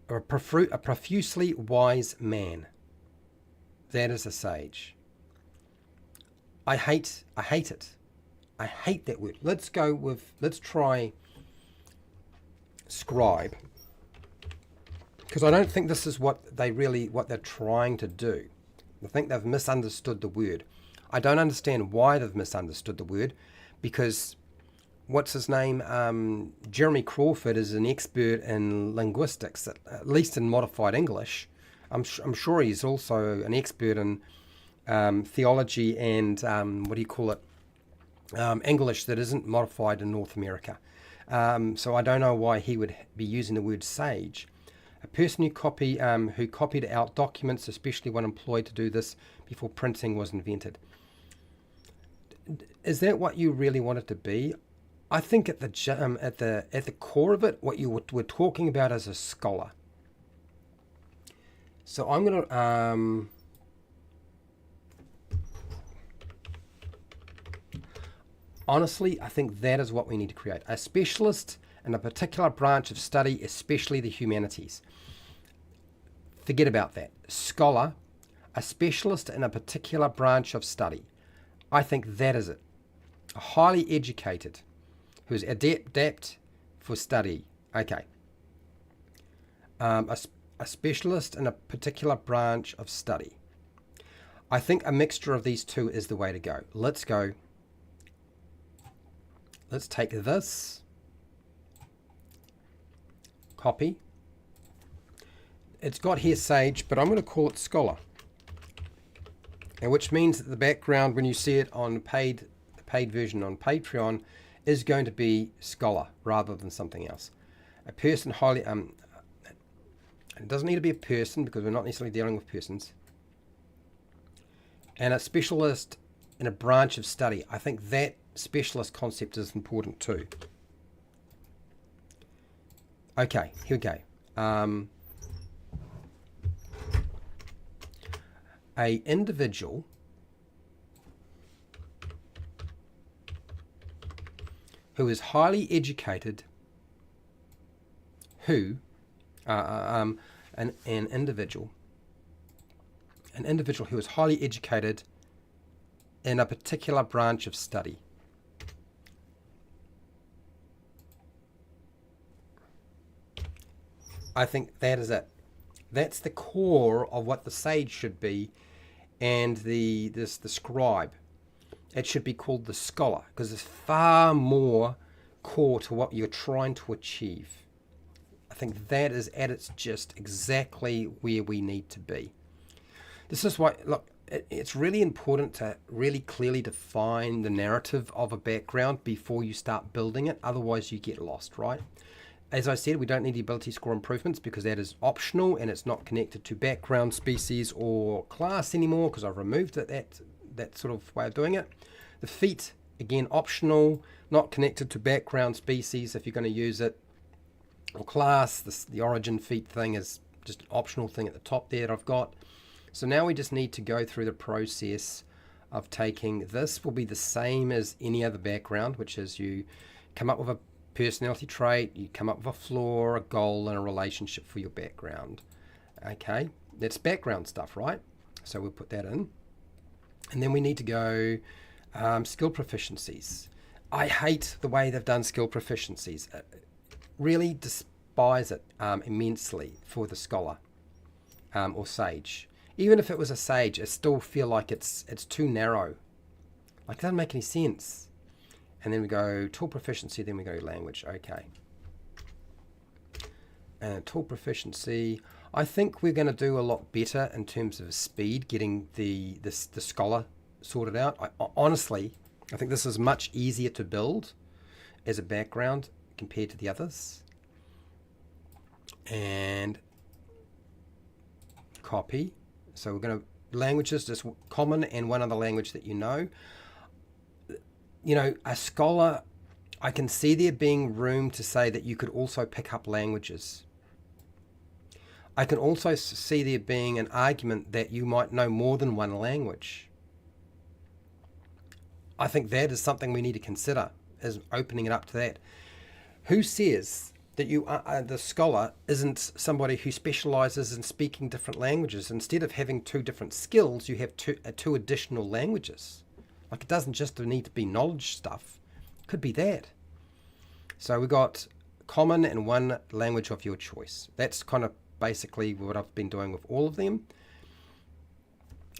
A profusely wise man. That is a sage. I hate it. I hate that word. Let's try scribe, because I don't think this is what they're trying to do. I think they've misunderstood the word. I don't understand why they've misunderstood the word, because what's his name? Jeremy Crawford is an expert in linguistics, at least in modified English. I'm sure he's also an expert in theology and English that isn't modified in North America. So I don't know why he would be using the word sage. A person who copied out documents, especially one employed to do this before printing was invented. Is that what you really want it to be? I think at the core of it, what you were talking about is a scholar. So I'm going to honestly, I think that is what we need to create. A specialist in a particular branch of study, especially the humanities. Forget about that. Scholar, a specialist in a particular branch of study. I think that is it. A highly educated, who is adept for study. Okay. A specialist in a particular branch of study. I think a mixture of these two is the way to go. Let's go. Let's take this, copy. It's got here sage, but I'm going to call it scholar. And which means that the background, when you see it on the paid version on Patreon, is going to be scholar rather than something else. A person highly, it doesn't need to be a person because we're not necessarily dealing with persons. And a specialist in a branch of study. I think that specialist concept is important too. Okay, here we go. A individual who is highly educated, an individual who is highly educated in a particular branch of study. I think that is it. That's the core of what the sage should be, and the scribe. It should be called the scholar, because it's far more core to what you're trying to achieve. I think that is at its just exactly where we need to be. This is why, look, it's really important to really clearly define the narrative of a background before you start building it. Otherwise, you get lost, right? As I said, we don't need the ability score improvements because that is optional and it's not connected to background, species, or class anymore because I've removed that sort of way of doing it. The feat, again, optional, not connected to background, species if you're going to use it, or class. The origin feat thing is just an optional thing at the top there that I've got. So now we just need to go through the process of taking this. Will be the same as any other background, which is you come up with a personality trait, you come up with a flaw, a goal, and a relationship for your background. Okay, that's background stuff, right? So we'll put that in. And then we need to go skill proficiencies. I hate the way they've done skill proficiencies. Really despise it immensely for the scholar or sage. Even if it was a sage, I still feel like it's too narrow. Like, it doesn't make any sense. And then we go tool proficiency, then we go language. Okay. And tool proficiency, I think we're going to do a lot better in terms of speed, getting the scholar sorted out. Honestly, I think this is much easier to build as a background compared to the others. And copy. So we're going to languages, just common and one other language that you know. You know, a scholar, I can see there being room to say that you could also pick up languages. I can also see there being an argument that you might know more than one language. I think that is something we need to consider, is opening it up to that. Who says that you are, the scholar isn't somebody who specializes in speaking different languages? Instead of having two different skills, you have two additional languages. Like, it doesn't just need to be knowledge stuff. It could be that. So we got common and one language of your choice. That's kind of basically what I've been doing with all of them.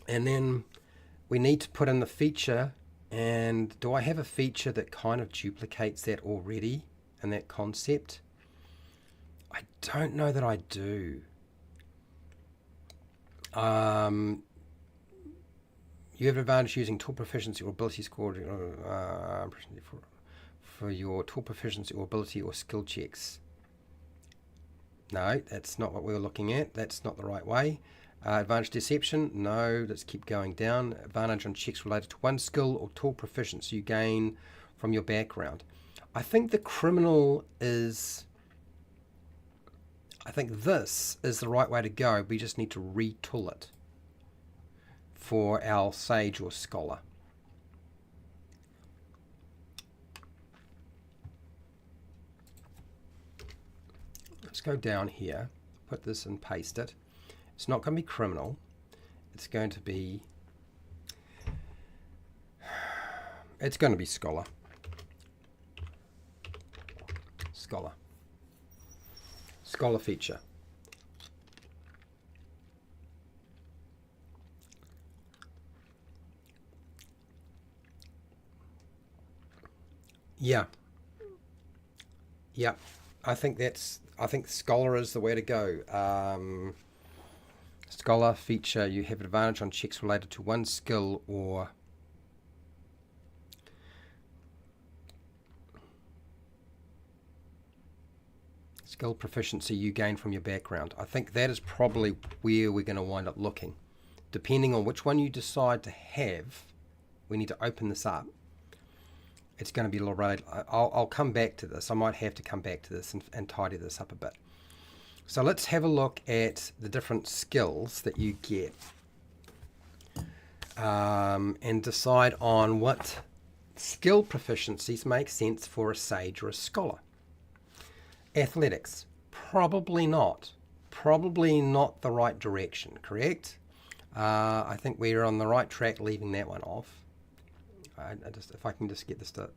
And then we need to put in the feature. And do I have a feature that kind of duplicates that already in that concept? I don't know that I do. You have an advantage using tool proficiency or ability score for your tool proficiency or ability or skill checks. No, that's not what we were looking at. That's not the right way. Advantage deception. No, let's keep going down. Advantage on checks related to one skill or tool proficiency you gain from your background. I think the criminal is... I think this is the right way to go. We just need to retool it for our sage or scholar. Let's go down here, put this and paste it. It's not going to be criminal. It's going to be scholar. Scholar feature. Yeah. I think scholar is the way to go. Scholar feature, you have advantage on checks related to one skill or skill proficiency you gain from your background. I think that is probably where we're going to wind up looking. Depending on which one you decide to have, we need to open this up. It's going to be a little related. I'll come back to this. I might have to come back to this and tidy this up a bit. So let's have a look at the different skills that you get and decide on what skill proficiencies make sense for a sage or a scholar. Athletics, probably not. Probably not the right direction, correct? I think we're on the right track leaving that one off. If I can just get this to,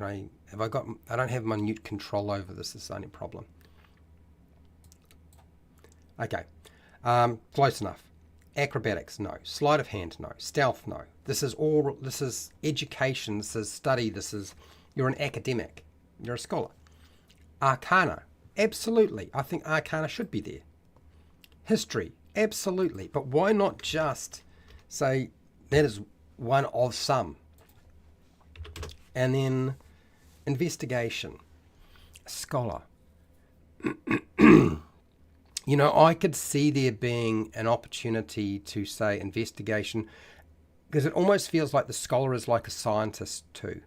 I don't have minute control over this. This is the only problem. Okay, close enough. Acrobatics, no. Sleight of hand, no. Stealth, no. This is education, this is study, you're an academic, you're a scholar. Arcana, absolutely. I think Arcana should be there. History, absolutely. But why not just say that is one of some? And then investigation, scholar. You know, I could see there being an opportunity to say investigation, because it almost feels like the scholar is like a scientist too.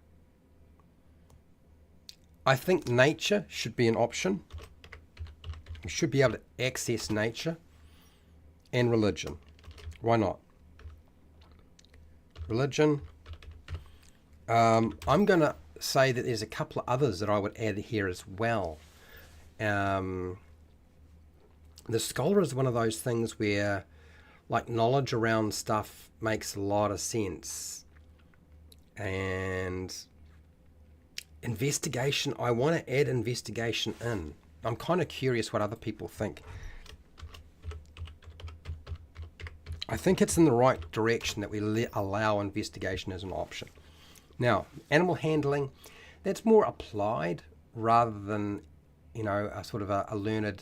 I think nature should be an option. You should be able to access nature. And religion. Why not? Religion. I'm going to say that there's a couple of others that I would add here as well. The scholar is one of those things where, like, knowledge around stuff makes a lot of sense. And investigation, I want to add investigation in. I'm kind of curious what other people think. I think it's in the right direction that we allow investigation as an option. Now, animal handling, that's more applied rather than, a sort of a learned.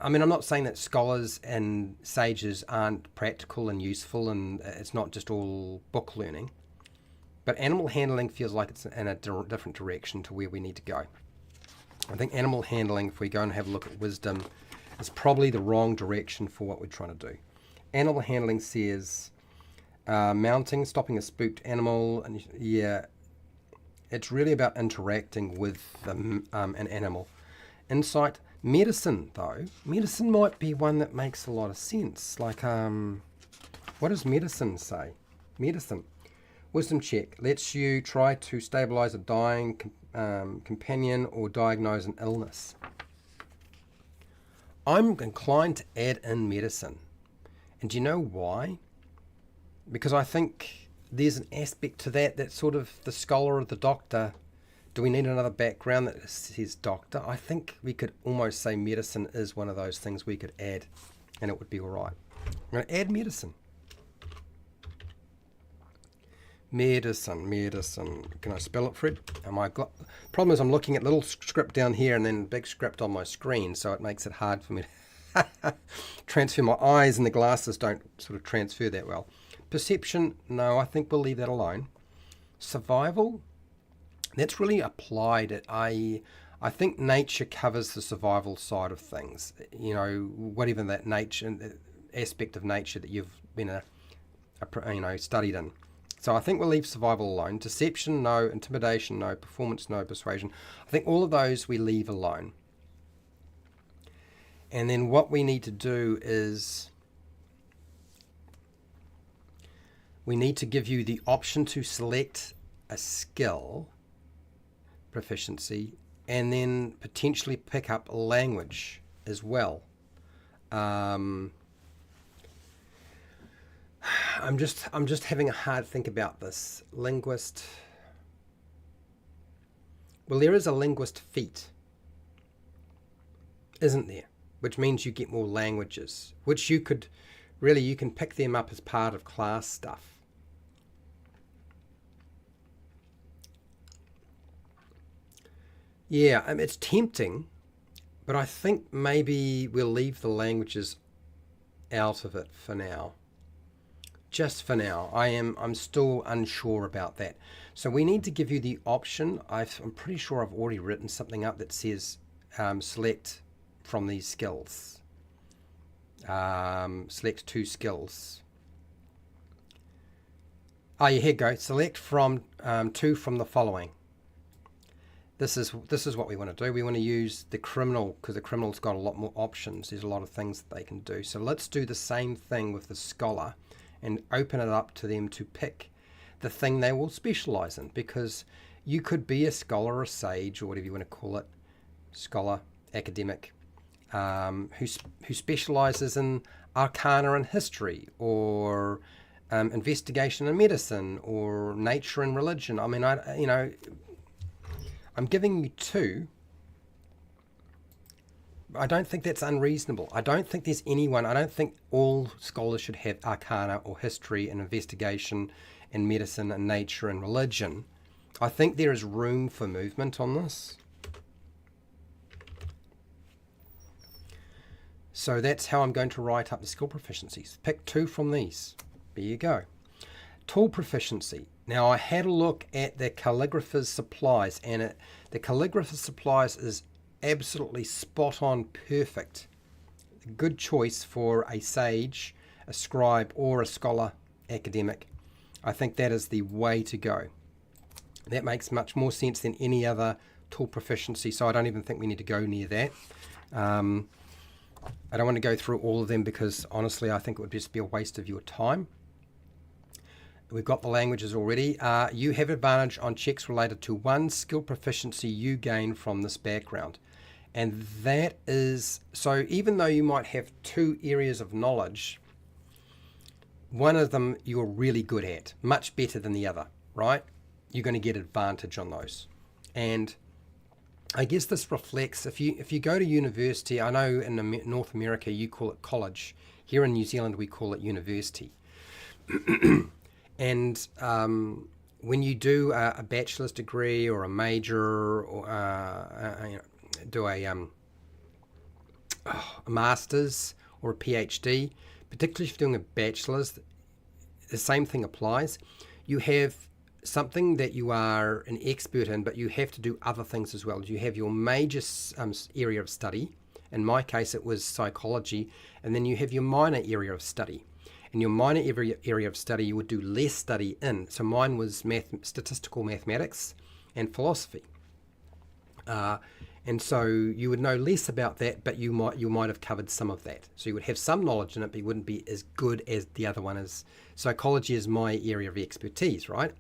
I mean, I'm not saying that scholars and sages aren't practical and useful and it's not just all book learning, but animal handling feels like it's in a different direction to where we need to go. I think animal handling, if we go and have a look at wisdom, is probably the wrong direction for what we're trying to do. Animal handling says mounting, stopping a spooked animal, and it's really about interacting with an animal. Insight, medicine though, medicine might be one that makes a lot of sense. Like, what does medicine say? Medicine, wisdom check, lets you try to stabilize a dying companion or diagnose an illness. I'm inclined to add in medicine. And do you know why? Because I think there's an aspect to that that's sort of the scholar or the doctor. Do we need another background that says doctor? I think we could almost say medicine is one of those things we could add and it would be all right. I'm going to add medicine. Medicine. Can I spell it, Fred? Problem is I'm looking at little script down here and then big script on my screen, so it makes it hard for me to transfer. My eyes and the glasses don't sort of transfer that well. Perception, no, I think we'll leave that alone. Survival, that's really applied at I think nature covers the survival side of things. Whatever that nature aspect of nature that you've been studied in. So I think we'll leave survival alone. Deception, no. Intimidation, no. Performance, no. Persuasion. I think all of those we leave alone. And then what we need to do is we need to give you the option to select a skill, proficiency, and then potentially pick up a language as well. I'm just having a hard think about this. Linguist. Well, there is a linguist feat, isn't there? Which means you get more languages, which you can pick them up as part of class stuff. Yeah, it's tempting, but I think maybe we'll leave the languages out of it for now. Just for now. I'm still unsure about that. So we need to give you the option. I'm pretty sure I've already written something up that says select from these skills. Select 2 skills. Oh, yeah, here you go. Select from 2 from the following. This is what we want to do. We want to use the criminal because the criminal's got a lot more options. There's a lot of things that they can do. So let's do the same thing with the scholar and open it up to them to pick the thing they will specialize in, because you could be a scholar, a sage, or whatever you want to call it, scholar, academic, who specializes in arcana and history, or investigation in medicine, or nature and religion. I mean, I'm giving you 2. I don't think that's unreasonable. I don't think all scholars should have arcana or history and investigation and medicine and nature and religion. I think there is room for movement on this. So that's how I'm going to write up the skill proficiencies. Pick 2 from these. There you go. Tool proficiency. Now I had a look at the calligrapher's supplies, and the calligrapher's supplies is absolutely spot on, perfect. Good choice for a sage, a scribe, or a scholar academic. I think that is the way to go. That makes much more sense than any other tool proficiency, so I don't even think we need to go near that. I don't want to go through all of them because honestly I think it would just be a waste of your time. We've got the languages already. You have advantage on checks related to 1 skill proficiency you gain from this background. And that is, so even though you might have 2 areas of knowledge, one of them you're really good at, much better than the other, right? You're going to get advantage on those. And I guess this reflects, if you go to university, I know in North America you call it college. Here in New Zealand, we call it university. And when you do a bachelor's degree or a major, or do a master's or a PhD, particularly if you're doing a bachelor's, the same thing applies. You have something that you are an expert in, but you have to do other things as well. You have your major area of study. In my case, it was psychology. And then you have your minor area of study. In your minor area of study, you would do less study in. So mine was statistical mathematics and philosophy. And so you would know less about that, but you might have covered some of that. So you would have some knowledge in it, but you wouldn't be as good as the other one is. Psychology is my area of expertise, right?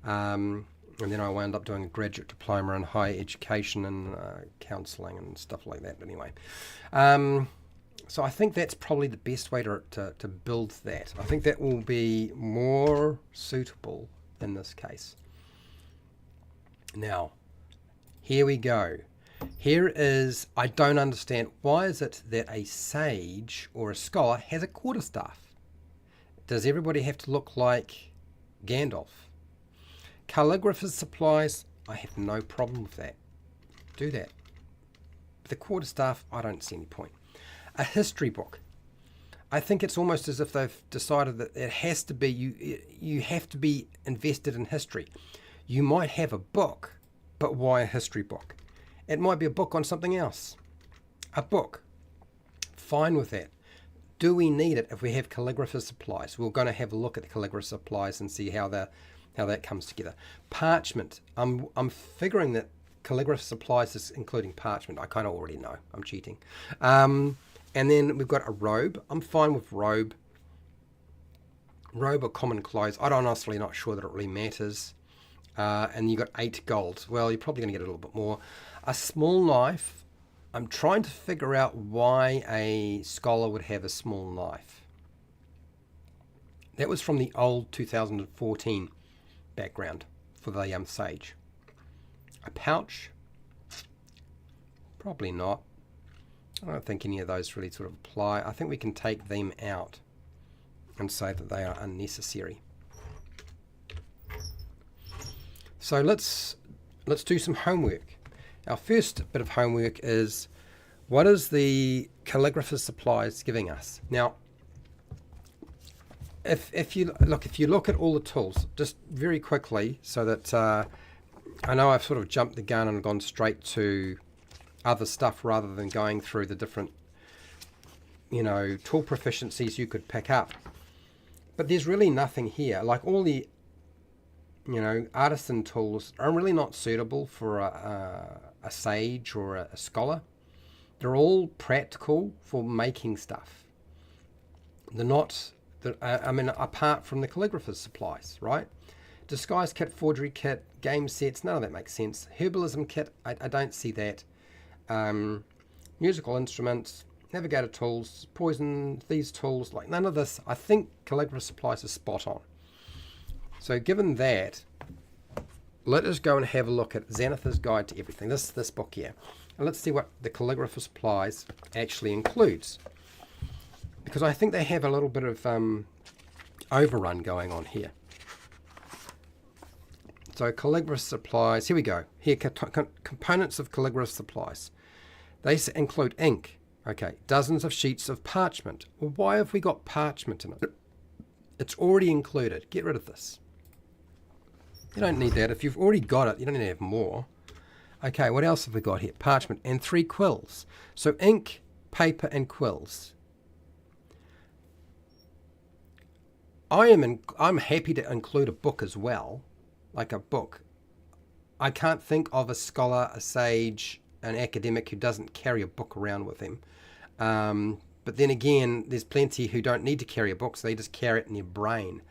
And then I wound up doing a graduate diploma in higher education and counselling and stuff like that. Anyway, so I think that's probably the best way to build that. I think that will be more suitable in this case. Now, here we go. Here is, I don't understand, why is it that a sage or a scholar has a quarterstaff? Does everybody have to look like Gandalf? Calligrapher's supplies, I have no problem with that. Do that. But the quarterstaff, I don't see any point. A history book. I think it's almost as if they've decided that it has to be, you have to be invested in history. You might have a book, but why a history book? It might be a book on something else. A book. Fine with that. Do we need it if we have calligrapher's supplies? We're going to have a look at the calligrapher's supplies and see how that comes together. Parchment. I'm figuring that calligrapher's supplies is including parchment. I kind of already know. I'm cheating. And then we've got a robe. I'm fine with robe. Robe or common clothes. I'm honestly not sure that it really matters. And you got 8 gold. Well, you're probably going to get a little bit more. A small knife. I'm trying to figure out why a scholar would have a small knife. That was from the old 2014 background for the sage. A pouch? Probably not. I don't think any of those really sort of apply. I think we can take them out and say that they are unnecessary. So let's do some homework. Our first bit of homework is, what is the calligrapher's supplies giving us? Now, if you look at all the tools, just very quickly, so that I know I've sort of jumped the gun and gone straight to other stuff rather than going through the different, tool proficiencies you could pick up. But there's really nothing here. Like all the artisan tools are really not suitable for a sage or a scholar. They're all practical for making stuff. They're not, apart from the calligrapher's supplies, right? Disguise kit, forgery kit, game sets, none of that makes sense. Herbalism kit, I don't see that. Musical instruments, navigator tools, poison, these tools, like none of this. I think calligrapher's supplies are spot on. So given that, let us go and have a look at Xanathar's Guide to Everything, this book here. And let's see what the calligrapher's supplies actually includes. Because I think they have a little bit of overrun going on here. So calligrapher's supplies, here we go. Here, components of calligrapher's supplies. They include ink, okay, dozens of sheets of parchment. Well, why have we got parchment in it? It's already included. Get rid of this. You don't need that. If you've already got it, you don't need to have more. Okay, what else have we got here? Parchment and 3 quills. So ink, paper, and quills. I'm happy to include a book as well, like a book. I can't think of a scholar, a sage, an academic who doesn't carry a book around with him. But then again, there's plenty who don't need to carry a book, so they just carry it in their brain.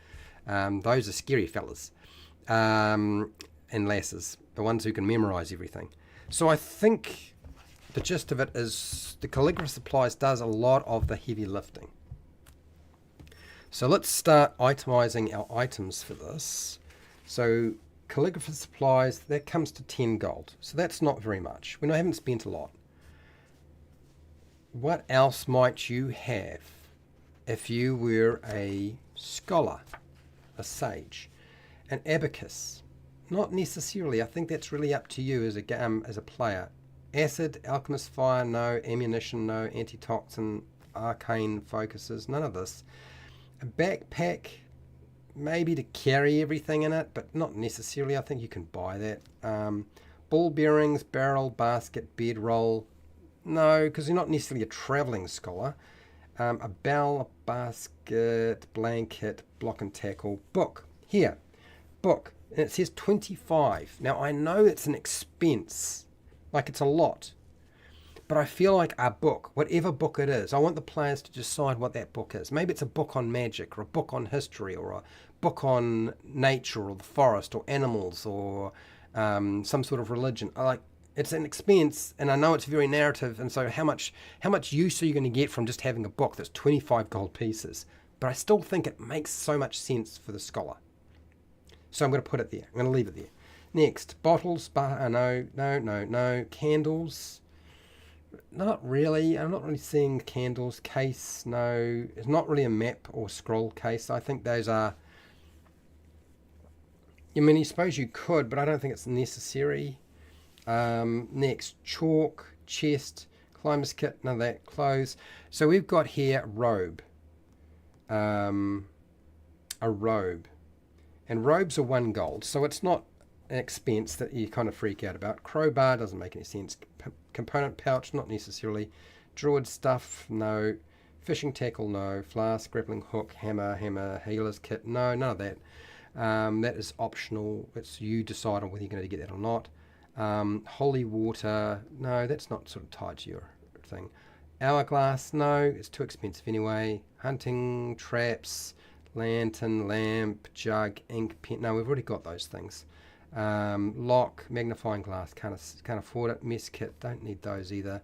Those are scary fellas. And lasses, the ones who can memorize everything. So I think the gist of it is the calligraphy supplies does a lot of the heavy lifting. So let's start itemizing our items for this. So calligraphy supplies, that comes to 10 gold. So that's not very much. We haven't spent a lot. What else might you have? if you were a scholar, a sage? An abacus? Not necessarily. I think that's really up to you as a player. Acid, alchemist fire, no. Ammunition, no. Antitoxin, arcane focuses, none of this. A backpack, maybe to carry everything in it, but not necessarily. I think you can buy that. Ball bearings, barrel, basket, bedroll, no, because you're not necessarily a travelling scholar. A bell, a basket, blanket, block and tackle, book. Here, book. And it says 25. Now, I know it's an expense, like it's a lot. But I feel like a book, whatever book it is, I want the players to decide what that book is. Maybe it's a book on magic, or a book on history, or a book on nature, or the forest, or animals, or some sort of religion. It's an expense, and I know it's very narrative, and so how much use are you going to get from just having a book that's 25 gold pieces? But I still think it makes so much sense for the scholar. So I'm going to put it there. I'm going to leave it there. Next, bottles, no. Candles, not really. I'm not really seeing candles. Case, no. It's not really a map or scroll case. I think those are... I mean, I suppose you could, but I don't think it's necessary. Next, chalk, chest, climber's kit, none of that, clothes. So we've got here robe. A robe. And robes are 1 gold, so it's not an expense that you kind of freak out about. Crowbar doesn't make any sense. Component pouch, not necessarily. Druid stuff, no. Fishing tackle, no. Flask, grappling hook, hammer, healer's kit, no, none of that. That is optional. It's you decide on whether you're going to get that or not. Holy water, no, that's not sort of tied to your thing. Hourglass, no, it's too expensive anyway. Hunting, traps, lantern, lamp, jug, ink, pen. No, we've already got those things. Lock, magnifying glass, can't afford it. Mess kit, don't need those either.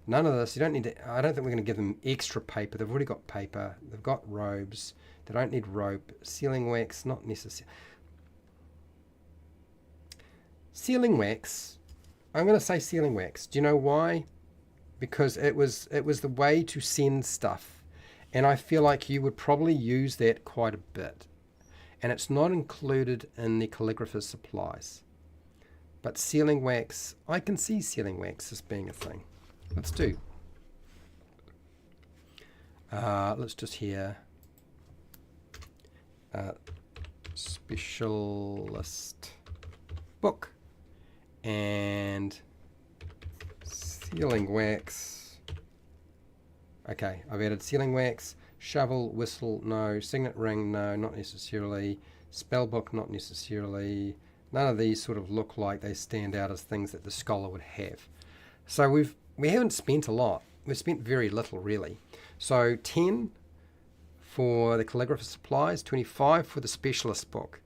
None of this, you don't need to, I don't think we're going to give them extra paper. They've already got paper. They've got robes. They don't need rope. Sealing wax, not necessary. Sealing wax, I'm going to say sealing wax. Do you know why? Because it was the way to send stuff. And I feel like you would probably use that quite a bit. And it's not included in the calligrapher's supplies. But sealing wax, I can see sealing wax as being a thing. Let's do. Let's just hear specialist book and sealing wax. Okay, I've added sealing wax. Shovel, whistle, no. Signet ring, no, not necessarily. Spell book, not necessarily. None of these sort of look like they stand out as things that the scholar would have. So we haven't spent a lot. We've spent very little, really. So 10 for the calligrapher's supplies, 25 for the specialist book,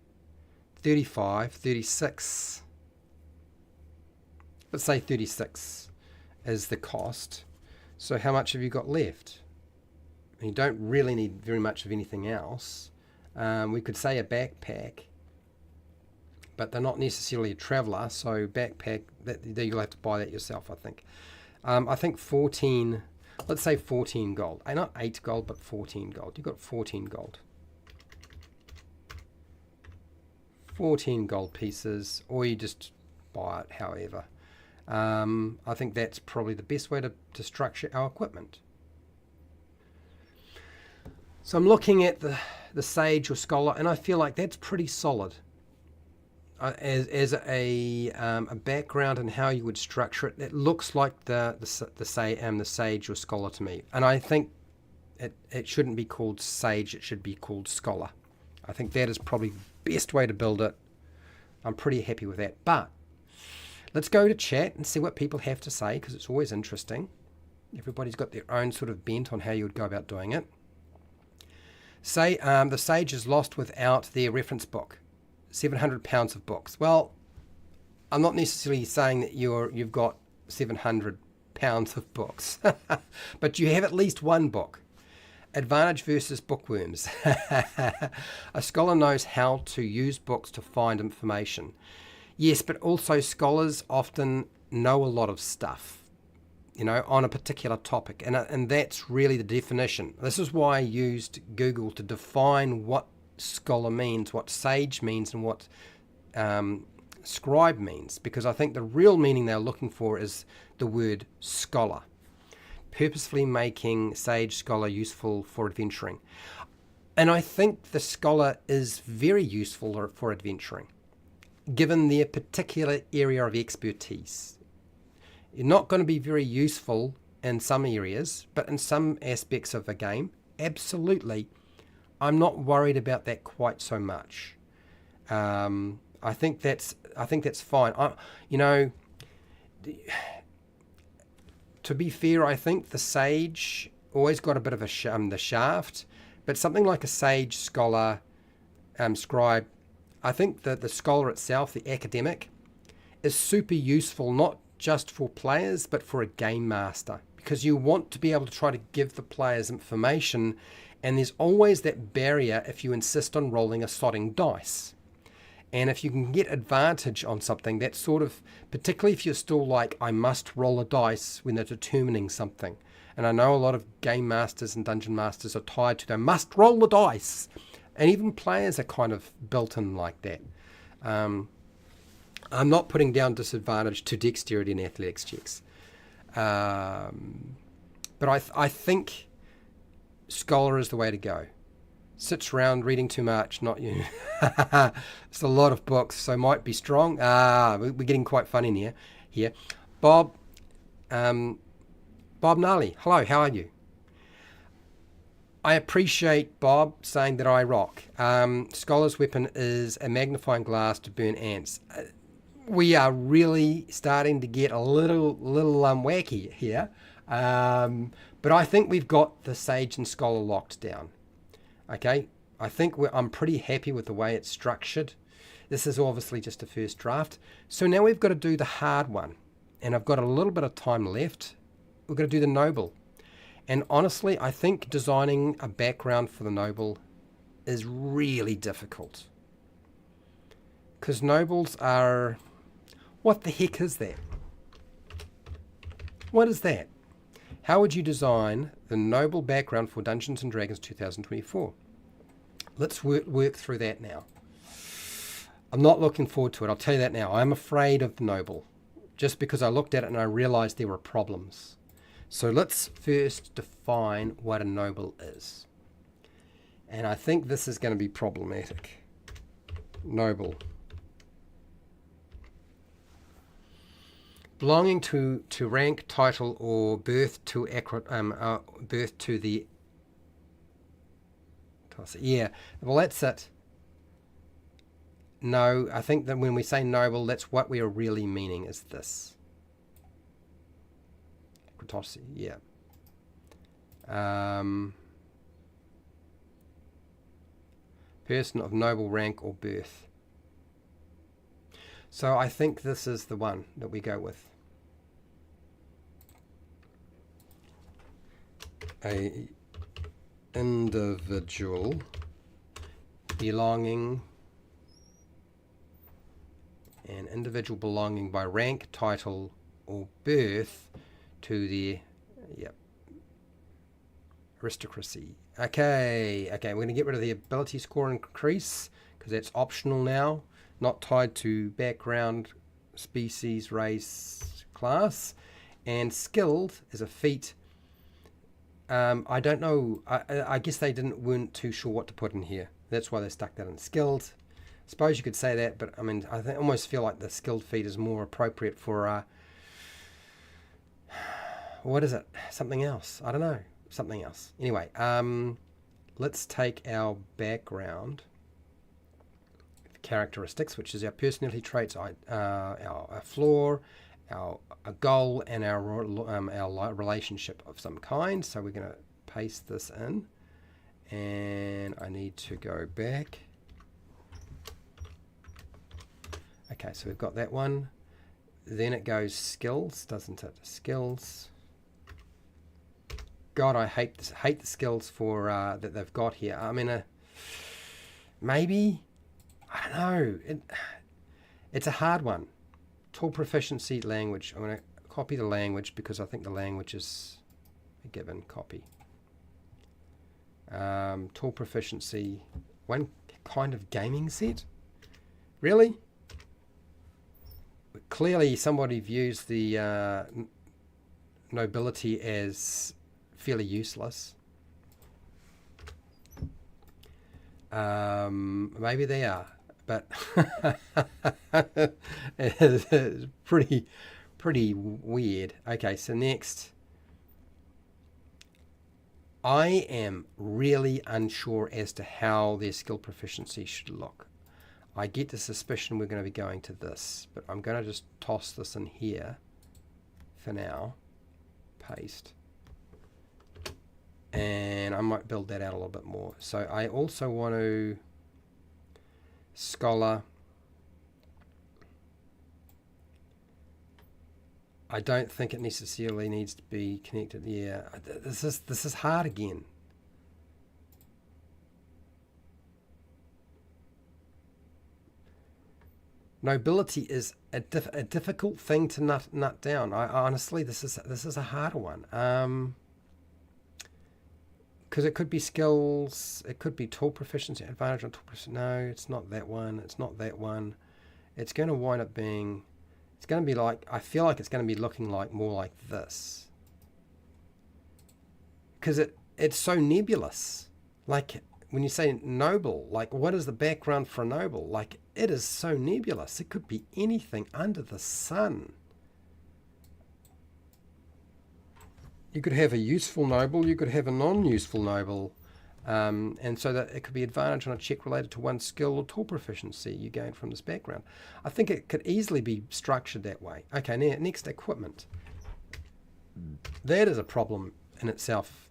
35, 36. Let's say 36 is the cost. So how much have you got left? You don't really need very much of anything else. We could say a backpack, but they're not necessarily a traveller, so backpack, you'll have to buy that yourself, I think. I think 14, let's say 14 gold. Not 8 gold, but 14 gold. You've got 14 gold. 14 gold pieces, or you just buy it however. I think that's probably the best way to structure our equipment. So I'm looking at the sage or scholar, and I feel like that's pretty solid as a background and how you would structure it. It looks like the sage or scholar to me, and I think it shouldn't be called sage. It should be called scholar. I think that is probably the best way to build it. I'm pretty happy with that. But let's go to chat and see what people have to say, because it's always interesting. Everybody's got their own sort of bent on how you would go about doing it. Say the sage is lost without their reference book. 700 pounds of books. Well, I'm not necessarily saying that you've got 700 pounds of books, but you have at least one book. Advantage versus bookworms. A scholar knows how to use books to find information. Yes, but also scholars often know a lot of stuff. on a particular topic. And that's really the definition. This is why I used Google to define what scholar means, what sage means, and what scribe means, because I think the real meaning they're looking for is the word scholar, purposefully making sage scholar useful for adventuring. And I think the scholar is very useful for adventuring, given their particular area of expertise. You're not going to be very useful in some areas, but in some aspects of a game, absolutely. I'm not worried about that quite so much. I think that's fine. To be fair, I think the sage always got a bit of the shaft, but something like a sage scholar, scribe, I think that the scholar itself, the academic, is super useful, not just for players, but for a game master, because you want to be able to try to give the players information, and there's always that barrier if you insist on rolling a sodding dice. And if you can get advantage on something, that's sort of, particularly if you're still like, I must roll a dice when they're determining something. And I know a lot of game masters and dungeon masters are tied to, they must roll the dice. And even players are kind of built in like that. I'm not putting down disadvantage to dexterity and athletics checks. But I think scholar is the way to go. Sits around reading too much, not you. It's a lot of books, so might be strong. We're getting quite fun in here. Bob Gnarly, hello, how are you? I appreciate Bob saying that I rock. Scholar's weapon is a magnifying glass to burn ants. We are really starting to get a little wacky here. But I think we've got the sage and scholar locked down. Okay, I think I'm pretty happy with the way it's structured. This is obviously just a first draft. So now we've got to do the hard one. And I've got a little bit of time left. We've got to do the noble. And honestly, I think designing a background for the noble is really difficult. Because nobles are... What the heck is that? What is that? How would you design the noble background for Dungeons & Dragons 2024? Let's work through that now. I'm not looking forward to it, I'll tell you that now. I'm afraid of the noble, just because I looked at it and I realized there were problems. So let's first define what a noble is. And I think this is going to be problematic. Noble. Belonging to rank, title, or birth to the... Yeah, well, that's it. No, I think that when we say noble, that's what we are really meaning is this. Yeah. Person of noble rank or birth. So I think this is the one that we go with. A individual belonging by rank, title, or birth to the aristocracy. Okay, we're going to get rid of the ability score increase because that's optional now, not tied to background, species, race, class, and skilled is a feat. I don't know. I guess they weren't too sure what to put in here. That's why they stuck that in skilled. I suppose you could say that, but I mean, I almost feel like the skilled feat is more appropriate for what is it? Something else. I don't know. Something else. Anyway, let's take our background characteristics, which is our personality traits, our flaw, our goal, and our relationship of some kind. So we're going to paste this in, and I need to go back. Okay, so we've got that one. Then it goes skills, doesn't it? Skills. God, I hate the skills for that they've got here. I mean, maybe, I don't know. It's a hard one. Tool proficiency, language. I'm going to copy the language because I think the language is a given. Copy. Tool proficiency. One kind of gaming set? Really? Clearly somebody views the nobility as fairly useless. Maybe they are, but it's pretty weird. Okay, so next. I am really unsure as to how their skill proficiency should look. I get the suspicion we're going to be going to this, but I'm going to just toss this in here for now. Paste. And I might build that out a little bit more. So I also want to scholar. I don't think it necessarily needs to be connected. Yeah, this is hard again. Nobility is a difficult thing to nut down. I honestly, this is a harder one. Because it could be skills, it could be tool proficiency, advantage on tool proficiency. No, it's not that one. It's not that one. It's going to wind up being. It's going to be like, I feel like it's going to be looking like more like this. Because it's so nebulous. Like, when you say noble, like, what is the background for a noble? Like, it is so nebulous. It could be anything under the sun. You could have a useful noble, you could have a non-useful noble. And so that it could be advantage on a check related to one skill or tool proficiency you gain from this background. I think it could easily be structured that way. Okay, now next, equipment. That is a problem in itself.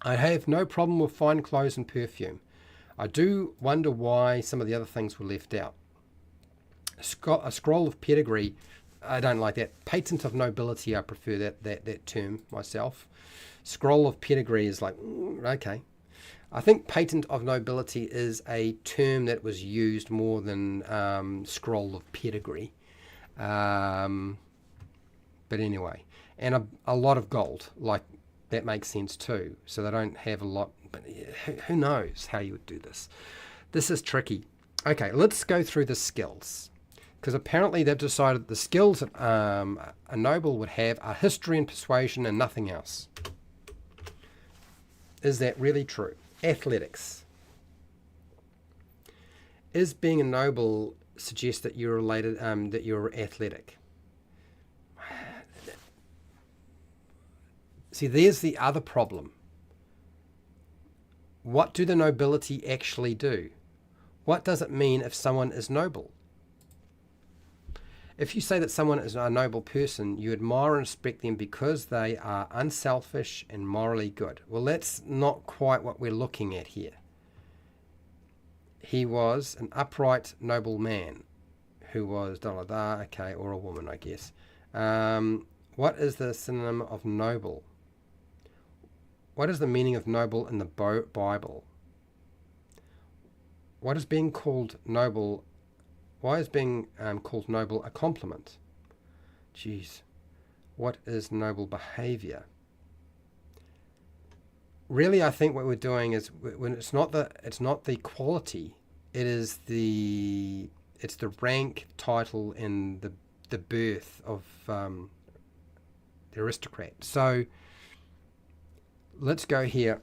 I have no problem with fine clothes and perfume. I do wonder why some of the other things were left out. A scroll of pedigree, I don't like that. Patent of nobility, I prefer that term myself. Scroll of pedigree is like, okay. I think patent of nobility is a term that was used more than scroll of pedigree. But anyway, and a lot of gold, like that makes sense too. So they don't have a lot, but who knows how you would do this. This is tricky. Okay, let's go through the skills. Because apparently they've decided the skills that a noble would have are history and persuasion and nothing else. Is that really true? Athletics. Is being a noble suggest that you're related, that you're athletic? See, there's the other problem. What do the nobility actually do? What does it mean if someone is noble? If you say that someone is a noble person, you admire and respect them because they are unselfish and morally good. Well, that's not quite what we're looking at here. He was an upright, noble man who was da-da-da, okay, or a woman, I guess. What is the synonym of noble? What is the meaning of noble in the Bible? What is being called noble? Why is being called noble a compliment? Jeez. What is noble behavior? Really, I think what we're doing is when it's not the quality, it's the rank, title, and the birth of the aristocrat. So let's go here.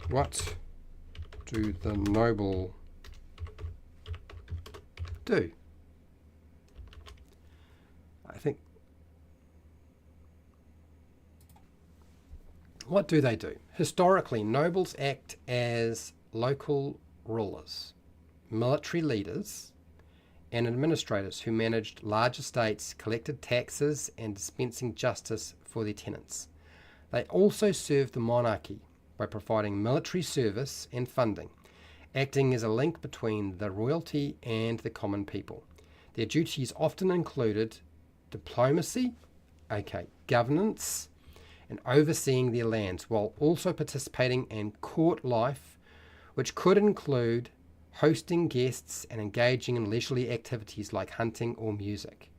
What do the noble do? I think, what do they do? Historically, nobles act as local rulers, military leaders, and administrators who managed large estates, collected taxes, and dispensing justice for their tenants. They also served the monarchy by providing military service and funding, acting as a link between the royalty and the common people. Their duties often included diplomacy, governance, and overseeing their lands, while also participating in court life, which could include hosting guests and engaging in leisurely activities like hunting or music.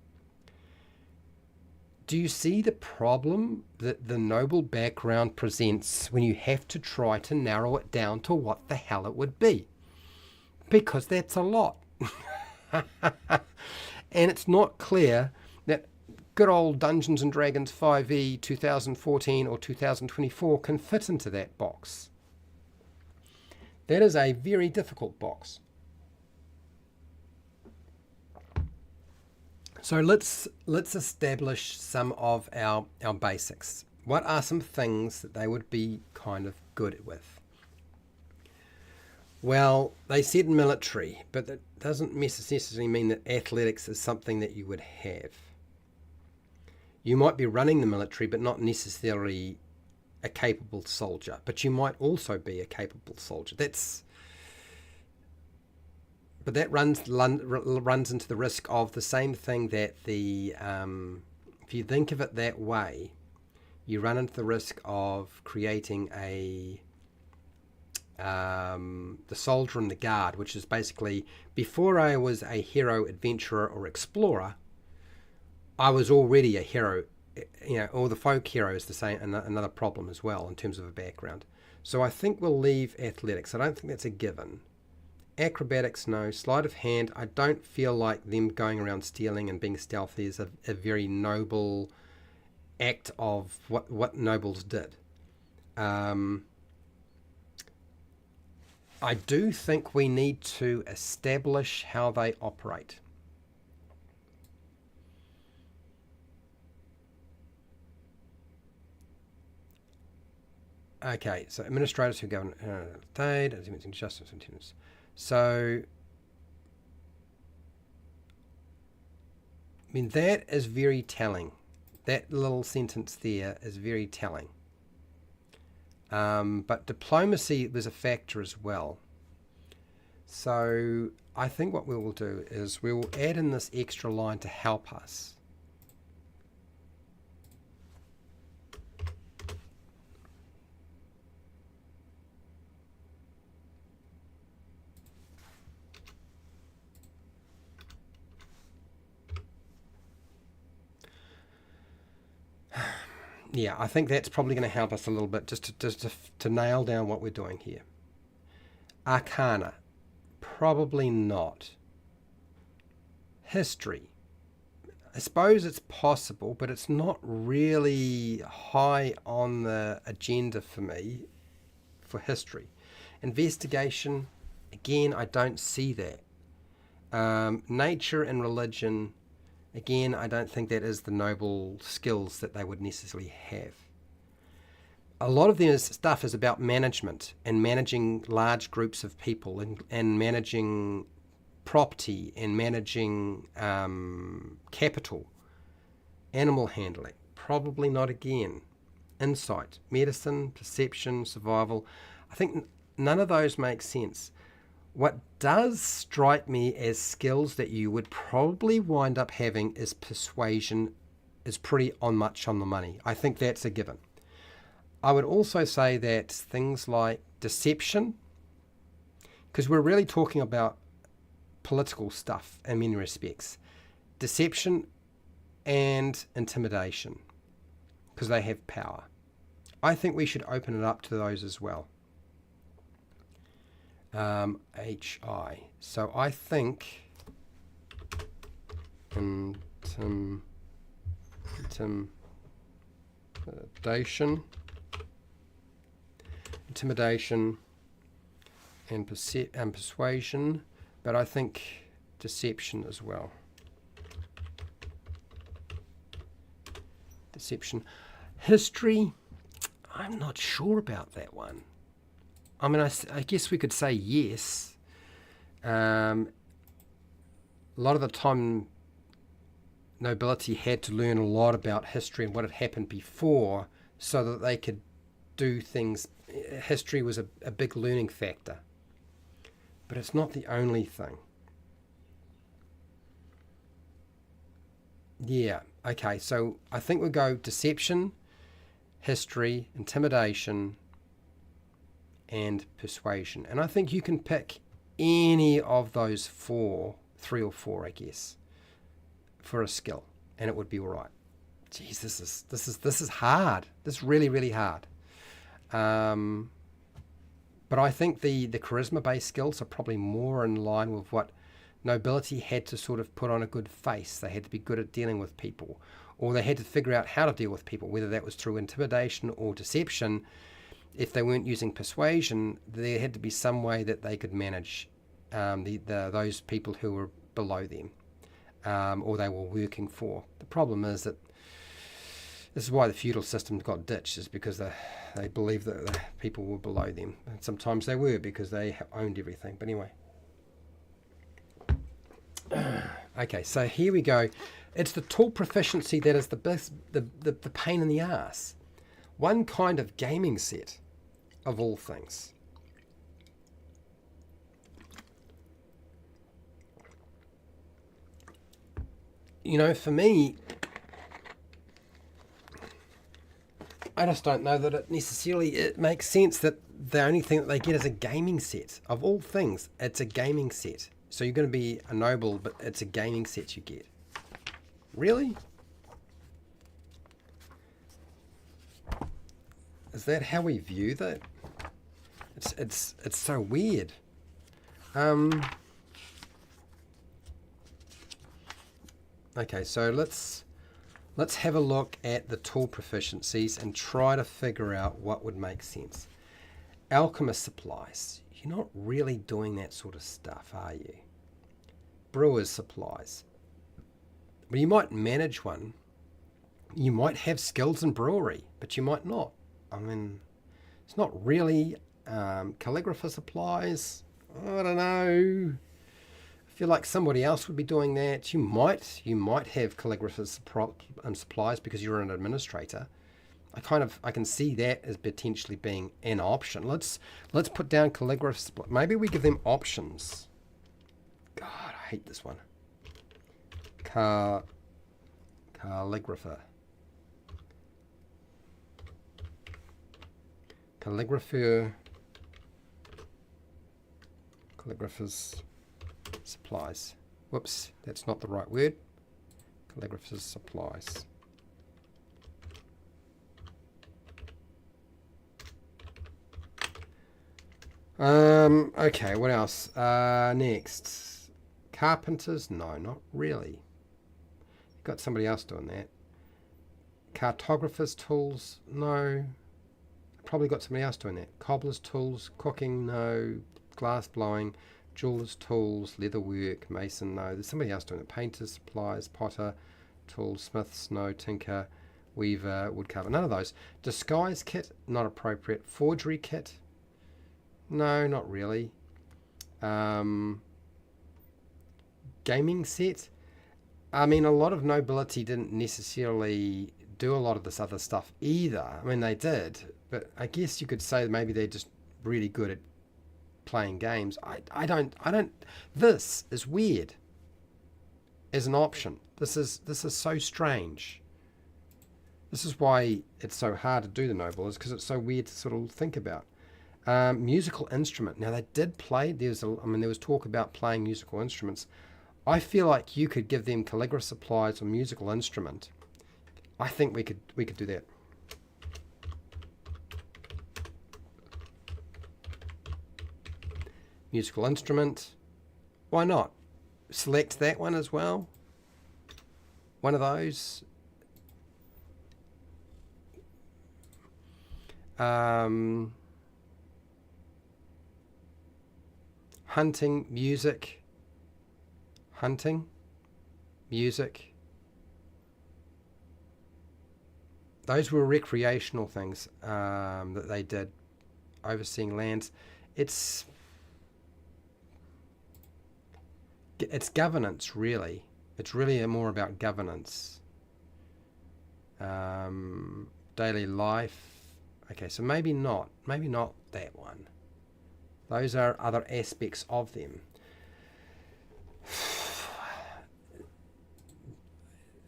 Do you see the problem that the noble background presents when you have to try to narrow it down to what the hell it would be? Because that's a lot. And it's not clear that good old Dungeons and Dragons 5e 2014 or 2024 can fit into that box. That is a very difficult box. So let's establish some of our basics. What are some things that they would be kind of good with? Well, they said military, but that doesn't necessarily mean that athletics is something that you would have. You might be running the military, but not necessarily a capable soldier. But you might also be a capable soldier. But that runs into the risk of the same thing that if you think of it that way, you run into the risk of creating the soldier and the guard, which is basically, before I was a hero, adventurer, or explorer, I was already a hero. Or the folk hero is the same, another problem as well in terms of a background. So I think we'll leave athletics. I don't think that's a given. Acrobatics, no. Sleight of hand, I don't feel like them going around stealing and being stealthy is a very noble act of what nobles did. I do think we need to establish how they operate. Okay, so administrators who govern state, as you mentioned, justice and tenants. So, I mean, that is very telling. That little sentence there is very telling. But diplomacy was a factor as well. So I think what we will do is we will add in this extra line to help us. Yeah, I think that's probably going to help us a little bit just to nail down what we're doing here. Arcana, probably not. History, I suppose it's possible, but it's not really high on the agenda for me for history. Investigation, again, I don't see that. Nature and religion, again, I don't think that is the noble skills that they would necessarily have. A lot of their stuff is about management and managing large groups of people and managing property and managing capital. Animal handling, probably not again. Insight, medicine, perception, survival. I think none of those make sense. What does strike me as skills that you would probably wind up having is persuasion, is pretty much on the money. I think that's a given. I would also say that things like deception, because we're really talking about political stuff in many respects, deception and intimidation, because they have power. I think we should open it up to those as well. HI. So I think intimidation and persuasion, but I think deception as well. Deception. History, I'm not sure about that one. I mean, I guess we could say yes. A lot of the time, nobility had to learn a lot about history and what had happened before so that they could do things. History was a big learning factor. But it's not the only thing. Yeah, okay, so I think we'll go deception, history, intimidation, and persuasion. And I think you can pick any of those three or four, I guess, for a skill, and it would be all right. geez, this is hard. This is really, really hard. But I think the charisma-based skills are probably more in line with what nobility had to sort of put on a good face. They had to be good at dealing with people, or they had to figure out how to deal with people, whether that was through intimidation or deception. If they weren't using persuasion, there had to be some way that they could manage those people who were below them, or they were working for. The problem is that this is why the feudal system got ditched, is because they believed that the people were below them. And sometimes they were, because they owned everything. But anyway. Okay, so here we go. It's the tool proficiency that is the pain in the ass. One kind of gaming set, of all things. You know, for me, I just don't know that it makes sense that the only thing that they get is a gaming set. Of all things, it's a gaming set. So you're going to be a noble, but it's a gaming set you get. Really? Is that how we view that? It's so weird. Okay, so let's have a look at the tool proficiencies and try to figure out what would make sense. Alchemist supplies. You're not really doing that sort of stuff, are you? Brewer's supplies. Well, you might manage one. You might have skills in brewery, but you might not. I mean, it's not really calligrapher supplies. I don't know. I feel like somebody else would be doing that. You might have calligrapher's supplies because you're an administrator. I can see that as potentially being an option. Let's put down calligrapher. Maybe we give them options. God, I hate this one. Calligrapher. Calligrapher's supplies. Whoops, that's not the right word. Calligrapher's supplies. Okay, what else? Next. Carpenters? No, not really. Got somebody else doing that. Cartographer's tools? No. Probably got somebody else doing that. Cobbler's tools? Cooking? No. Glass blowing? Jeweler's tools? Leatherwork? Mason? No. There's somebody else doing it. Painter's supplies? Potter? Tools? Smiths? No. Tinker? Weaver? Woodcarver? None of those. Disguise kit? Not appropriate. Forgery kit? No, not really. Gaming set? I mean, a lot of nobility didn't necessarily do a lot of this other stuff either. I mean, they did, but I guess you could say maybe they're just really good at playing games. I don't. This is weird as an option. This is so strange. This is why it's so hard to do the noble, is because it's so weird to sort of think about. Musical instrument. Now they did play. There was talk about playing musical instruments. I feel like you could give them calligraphy supplies or musical instrument. I think we could do that. Musical instrument. Why not? Select that one as well. One of those. Hunting, music. Hunting, music. Those were recreational things that they did. Overseeing lands. It's governance, really. It's really more about governance. Daily life. Okay, so maybe not that one. Those are other aspects of them.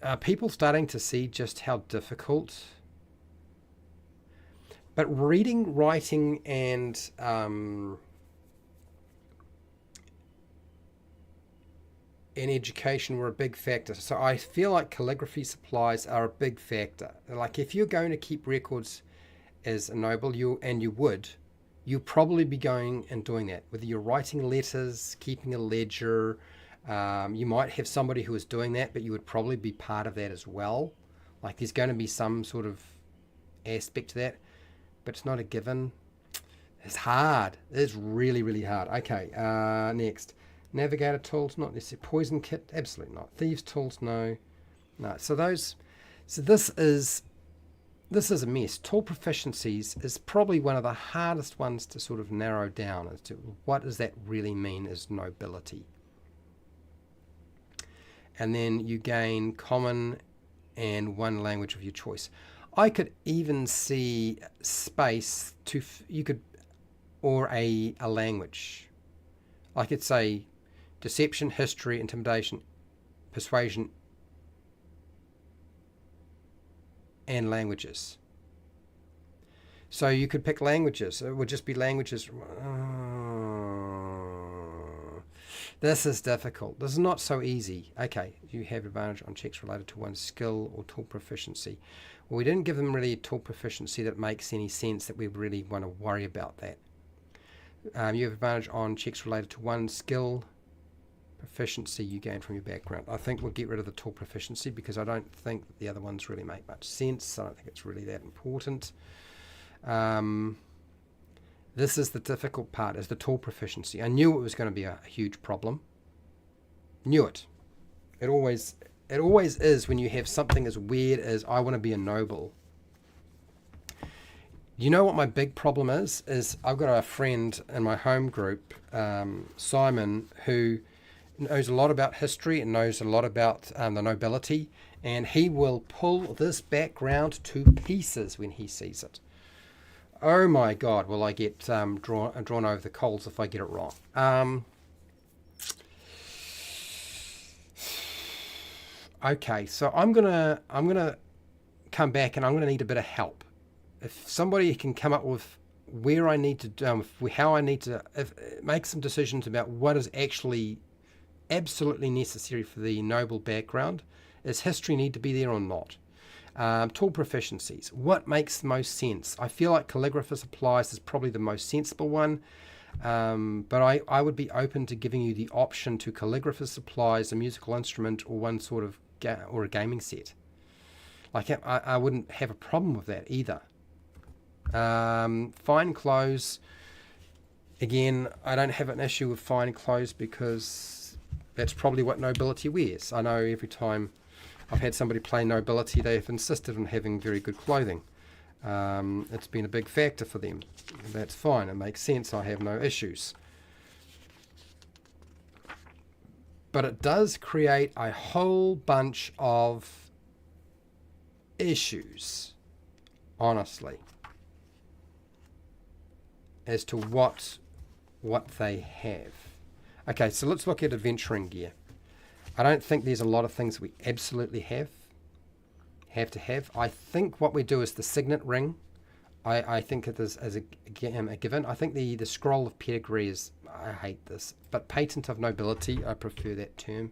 Are people starting to see just how difficult? But reading, writing, and and education were a big factor. So I feel like calligraphy supplies are a big factor. Like if you're going to keep records as a noble, you'll probably be going and doing that. Whether you're writing letters, keeping a ledger, you might have somebody who is doing that, but you would probably be part of that as well. Like there's going to be some sort of aspect to that, but it's not a given. It's hard. It's really, really hard. Okay, next. Navigator tools, not necessarily. Poison kit, absolutely not. Thieves tools, no. No. So this is a mess. Tool proficiencies is probably one of the hardest ones to sort of narrow down as to what does that really mean as nobility. And then you gain common and one language of your choice. I could even see space to or a language. I could say deception, history, intimidation, persuasion, and languages. So you could pick languages. It would just be languages. This is difficult. This is not so easy. Okay, you have advantage on checks related to one's skill or tool proficiency. Well, we didn't give them really a tool proficiency that makes any sense that we really want to worry about that. You have advantage on checks related to one skill proficiency you gain from your background. I think we'll get rid of the tool proficiency because I don't think the other ones really make much sense. I don't think it's really that important. This is the difficult part, is the tool proficiency. I knew it was going to be a huge problem. Knew it. It always is when you have something as weird as I want to be a noble. You know what my big problem is I've got a friend in my home group, Simon, who knows a lot about history and knows a lot about the nobility, and he will pull this background to pieces when he sees it. Oh my God, will I get drawn over the coals if I get it wrong. Okay, so I'm gonna come back and I'm gonna need a bit of help. If somebody can come up with where I need to, how I need to make some decisions about what is actually absolutely necessary for the noble background. Does history need to be there or not? Tool proficiencies. What makes the most sense? I feel like calligrapher supplies is probably the most sensible one, but I would be open to giving you the option to calligrapher supplies, a musical instrument, or one sort of or a gaming set. Like I wouldn't have a problem with that either. Fine clothes. Again, I don't have an issue with fine clothes because that's probably what nobility wears. I know every time I've had somebody play nobility, they've insisted on having very good clothing. It's been a big factor for them. That's fine. It makes sense. I have no issues. But it does create a whole bunch of issues, honestly, as to what they have. Okay, so let's look at adventuring gear. I don't think there's a lot of things we absolutely have to have. I think what we do is the signet ring. I think it is as a given. I think the scroll of pedigree is, I hate this, but patent of nobility, I prefer that term.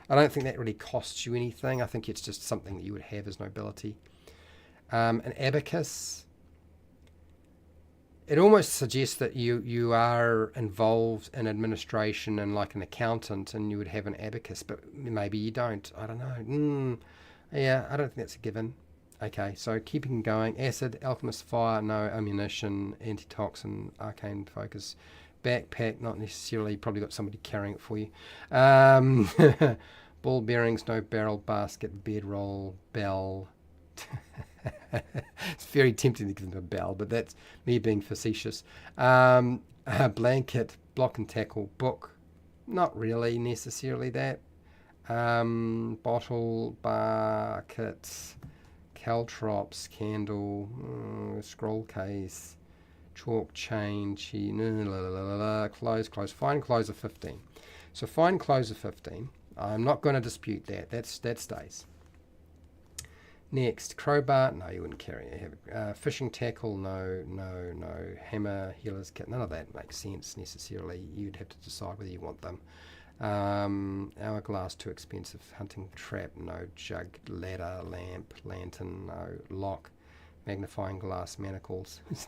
I don't think that really costs you anything. I think it's just something that you would have as nobility. An abacus. It almost suggests that you are involved in administration and like an accountant and you would have an abacus, but maybe you don't. I don't know. Yeah, I don't think that's a given. Okay, so keeping going. Acid, alchemist, fire, no. Ammunition, antitoxin, arcane focus. Backpack, not necessarily. Probably got somebody carrying it for you. Ball bearings, no. Barrel, basket, bedroll, bell. It's very tempting to give them a bell, but that's me being facetious. Blanket, block and tackle, book, not really necessarily that. Bottle, bucket, caltrops, candle, scroll case, chalk, chain, clothes. Fine clothes are 15. So fine clothes are 15. I'm not going to dispute that. That stays. Next, crowbar, no, you wouldn't carry it. Fishing tackle, no. Hammer, healer's kit, none of that makes sense necessarily. You'd have to decide whether you want them. Hourglass, too expensive. Hunting trap, no. Jug, ladder, lamp, lantern, no. Lock, magnifying glass, manacles. It's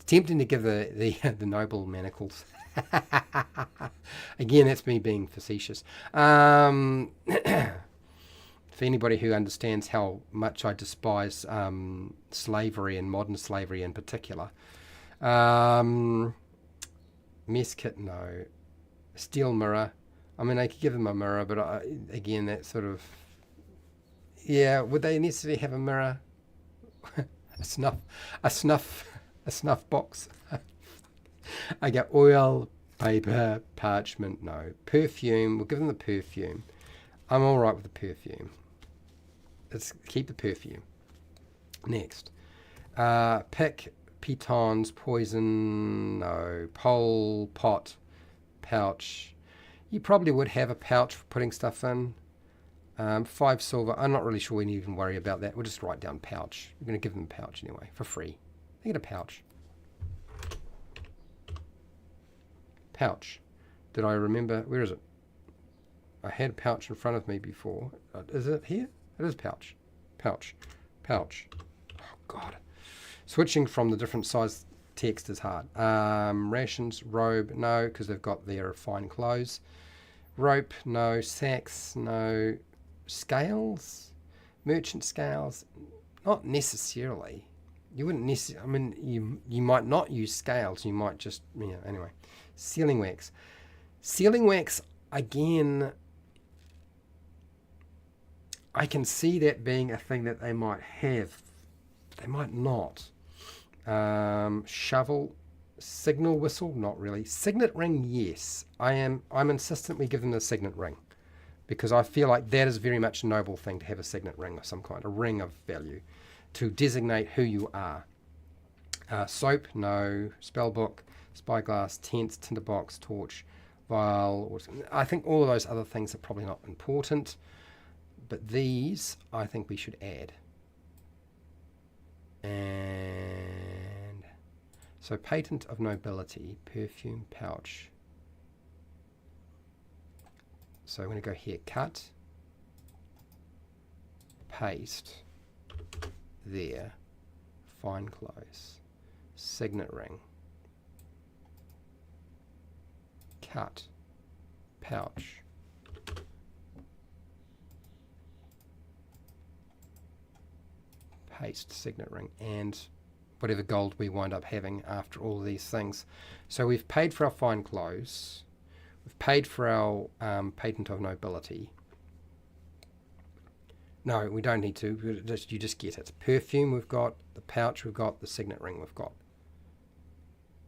tempting to give the noble manacles. Again, that's me being facetious. For anybody who understands how much I despise slavery and modern slavery in particular. Mess kit, no. Steel mirror. I mean, I could give them a mirror, but again, that sort of... Yeah, would they necessarily have a mirror? a snuff box. I get oil, paper, parchment, no. Perfume, we'll give them the perfume. I'm all right with the perfume. Let's keep the perfume. Next. Pick, pitons, poison, no. Pole, pot, pouch. You probably would have a pouch for putting stuff in. 5 silver. I'm not really sure we need to even worry about that. We'll just write down pouch. We're going to give them a pouch anyway, for free. They get a pouch. Pouch. Did I remember? Where is it? I had a pouch in front of me before. Is it here? It is pouch. Pouch. Pouch. Oh, God. Switching from the different size text is hard. Rations, robe, no, because they've got their fine clothes. Rope, no. Sacks, no. Scales, merchant scales, not necessarily. You wouldn't necessarily. I mean, you might not use scales. You might just, anyway. Sealing wax. Sealing wax, again, I can see that being a thing that they might have. They might not. Shovel, signal whistle, not really. Signet ring, yes. I'm insistent we give them the signet ring, because I feel like that is very much a noble thing to have a signet ring of some kind, a ring of value, to designate who you are. Soap, no. Spellbook, spyglass, tent, tinderbox, torch, vial. I think all of those other things are probably not important, but these I think we should add. And so patent of nobility, perfume, pouch. So I'm going to go here, cut, paste, there, fine clothes, signet ring, cut, pouch, paste, signet ring, and whatever gold we wind up having after all of these things. So we've paid for our fine clothes. We've paid for our patent of nobility. No, we don't need to. You just get it. Perfume we've got, the pouch we've got, the signet ring we've got.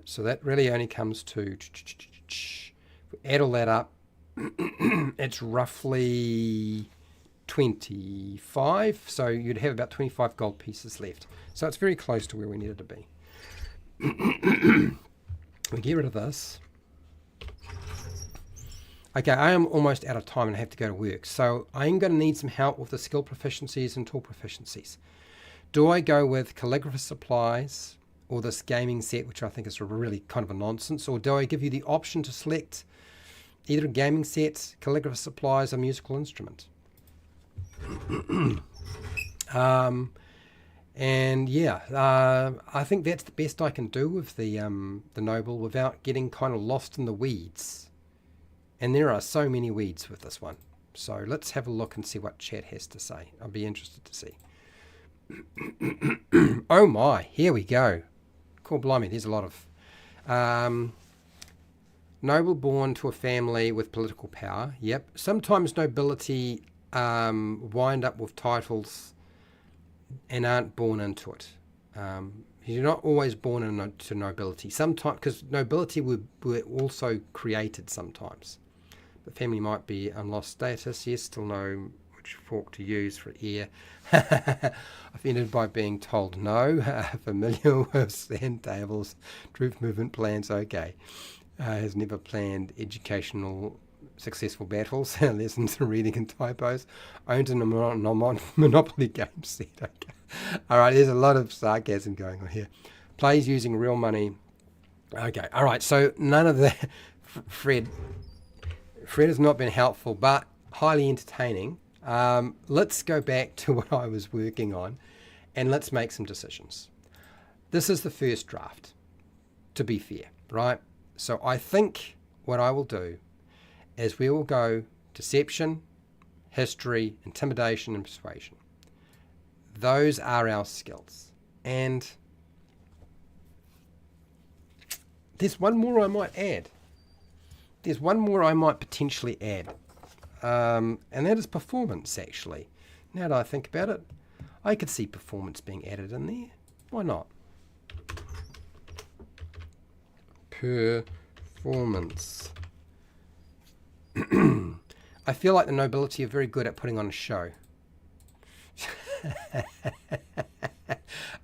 So that really only comes to... If we add all that up, it's roughly 25. So you'd have about 25 gold pieces left. So it's very close to where we needed to be. We get rid of this. Okay, I am almost out of time and I have to go to work. So I'm going to need some help with the skill proficiencies and tool proficiencies. Do I go with calligrapher supplies or this gaming set, which I think is really kind of a nonsense, or do I give you the option to select either a gaming set, calligrapher supplies, or musical instrument? And yeah, I think that's the best I can do with the noble without getting kind of lost in the weeds. And there are so many weeds with this one. So let's have a look and see what chat has to say. I'll be interested to see. Oh my, here we go. Cool, blimey, there's a lot of... noble born to a family with political power. Yep. Sometimes nobility wind up with titles and aren't born into it. You're not always born into nobility. Sometimes, because nobility were also created sometimes. The family might be on lost status. Yes, still know which fork to use for ear. Offended by being told no. Familiar with sand tables. Troop movement plans. Okay. Has never planned educational successful battles. Lessons in reading and typos. Owns a Monopoly game set. Okay. All right, there's a lot of sarcasm going on here. Plays using real money. Okay, all right, so none of that. Fred, Fred has not been helpful, but highly entertaining. Let's go back to what I was working on and let's make some decisions. This is the first draft, to be fair, right? So I think what I will do is we will go deception, history, intimidation, and persuasion. Those are our skills. And there's one more I might add. There's one more I might potentially add. And that is performance, actually. Now that I think about it, I could see performance being added in there. Why not? Performance. I feel like the nobility are very good at putting on a show.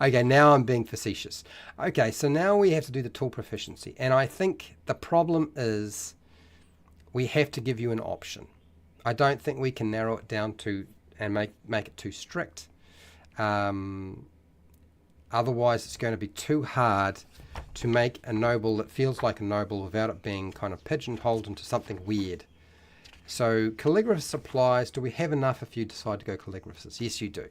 Okay, now I'm being facetious. Okay, so now we have to do the tool proficiency. And I think the problem is we have to give you an option. I don't think we can narrow it down to and make it too strict. Otherwise, it's going to be too hard to make a noble that feels like a noble without it being kind of pigeonholed into something weird. So calligraphist supplies, do we have enough if you decide to go calligraphist? Yes, you do.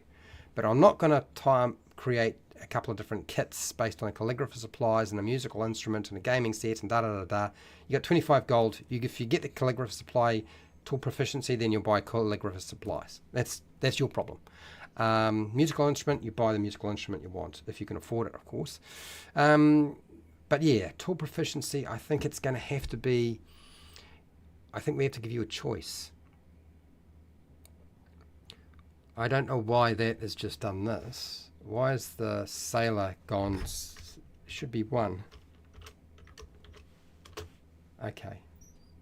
But I'm not going to create a couple of different kits based on a calligrapher supplies and a musical instrument and a gaming set and da-da-da-da. You got 25 gold. If you get the calligrapher supply tool proficiency, then you'll buy calligrapher supplies. That's your problem. Musical instrument, you buy the musical instrument you want, if you can afford it, of course. But yeah, tool proficiency, I think it's going to have to be, I think we have to give you a choice. I don't know why that has just done this. Why is the sailor gone? Should be 1. Okay.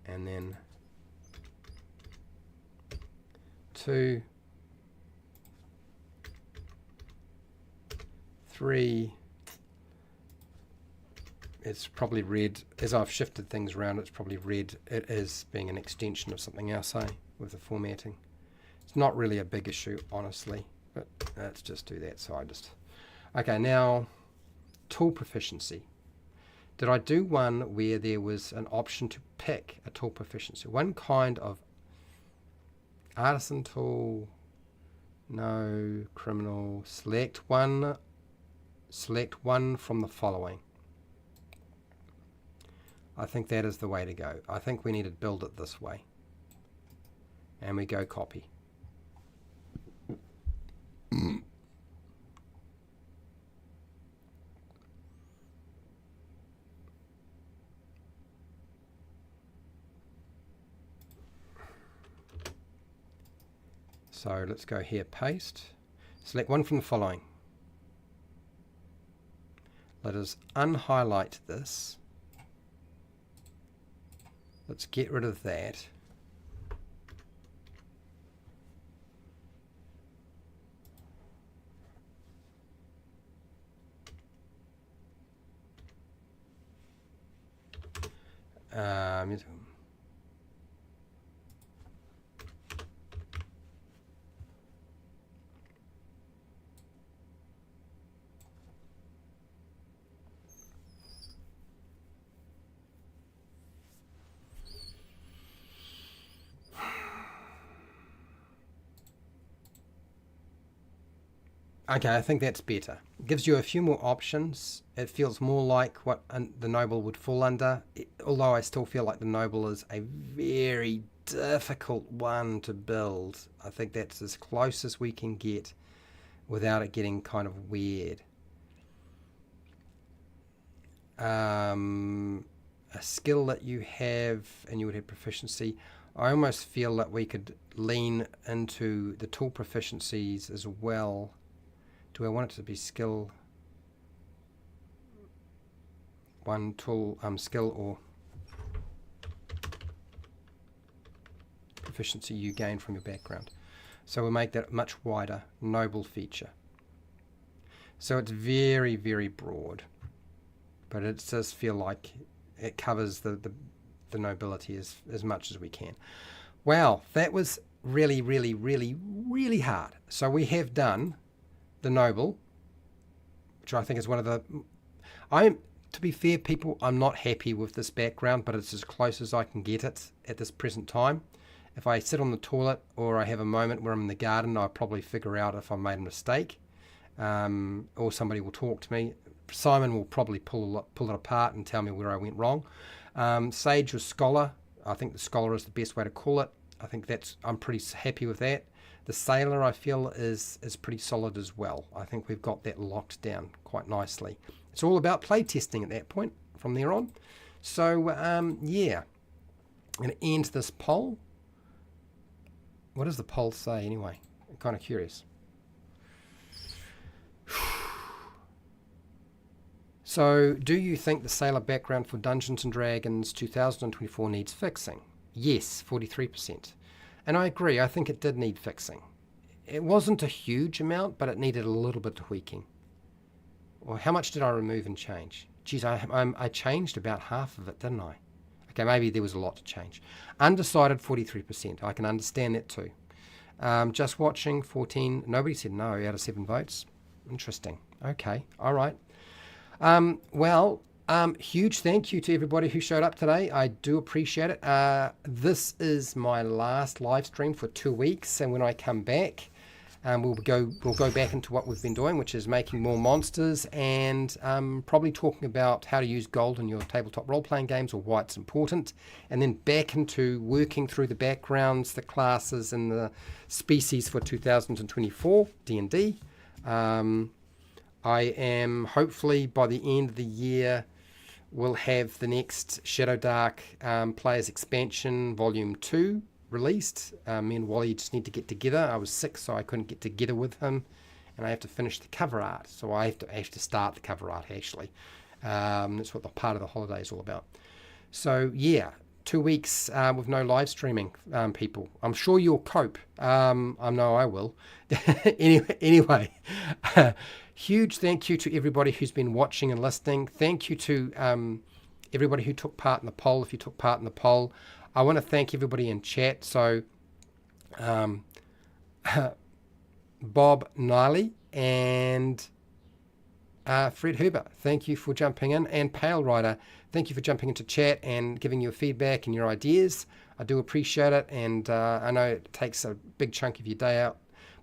And then 2, 3. It's probably red. As I've shifted things around, it's probably red. It is being an extension of something else, with the formatting. It's not really a big issue, honestly, but let's just do that. So okay, now tool proficiency. Did I do one where there was an option to pick a tool proficiency? One kind of artisan tool, no, criminal, select one from the following. I think that is the way to go. I think we need to build it this way. And we go copy. So let's go here, paste. Select one from the following. Let us unhighlight this. Let's get rid of that. Okay, I think that's better. It gives you a few more options. It feels more like what the noble would fall under, although I still feel like the noble is a very difficult one to build. I think that's as close as we can get without it getting kind of weird. A skill that you have and you would have proficiency. I almost feel that we could lean into the tool proficiencies as well. Do I want it to be skill? One tool, skill or proficiency you gain from your background. So we'll make that a much wider, noble feature. So it's very, very broad, but it does feel like it covers the nobility as much as we can. Wow, that was really, really, really, really hard. So we have done the noble, which I think is one of the... to be fair, people, I'm not happy with this background, but it's as close as I can get it at this present time. If I sit on the toilet or I have a moment where I'm in the garden, I'll probably figure out if I made a mistake, or somebody will talk to me. Simon will probably pull it apart and tell me where I went wrong. Sage or Scholar, I think the Scholar is the best way to call it. I think I'm pretty happy with that. The Sailor, I feel, is pretty solid as well. I think we've got that locked down quite nicely. It's all about play testing at that point from there on. So, yeah, I'm going to end this poll. What does the poll say anyway? I'm kind of curious. So, do you think the Sailor background for Dungeons & Dragons 2024 needs fixing? Yes, 43%. And I agree, I think it did need fixing. It wasn't a huge amount, but it needed a little bit of tweaking. Well, how much did I remove and change? Geez, I changed about half of it, didn't I? Okay, maybe there was a lot to change. Undecided, 43%. I can understand that too. Just watching, 14. Nobody said no out of 7 votes. Interesting. Okay, all right. Huge thank you to everybody who showed up today. I do appreciate it. This is my last live stream for 2 weeks, and when I come back, we'll go back into what we've been doing, which is making more monsters and probably talking about how to use gold in your tabletop role-playing games, or why it's important, and then back into working through the backgrounds, the classes, and the species for 2024 D&D. I am hopefully by the end of the year we'll have the next Shadow Dark Players Expansion Volume 2 released. Me and Wally just need to get together. I was sick, so I couldn't get together with him, and I have to finish the cover art. So I have to start the cover art actually. That's what the part of the holiday is all about. So yeah, 2 weeks with no live streaming, people. I'm sure you'll cope. I know I will. Anyway. Huge thank you to everybody who's been watching and listening. Thank you to everybody who took part in the poll. If you took part in the poll, I want to thank everybody in chat. So Bob Niley and Fred Huber, thank you for jumping in. And Pale Rider, thank you for jumping into chat and giving your feedback and your ideas. I do appreciate it. And I know it takes a big chunk of your day out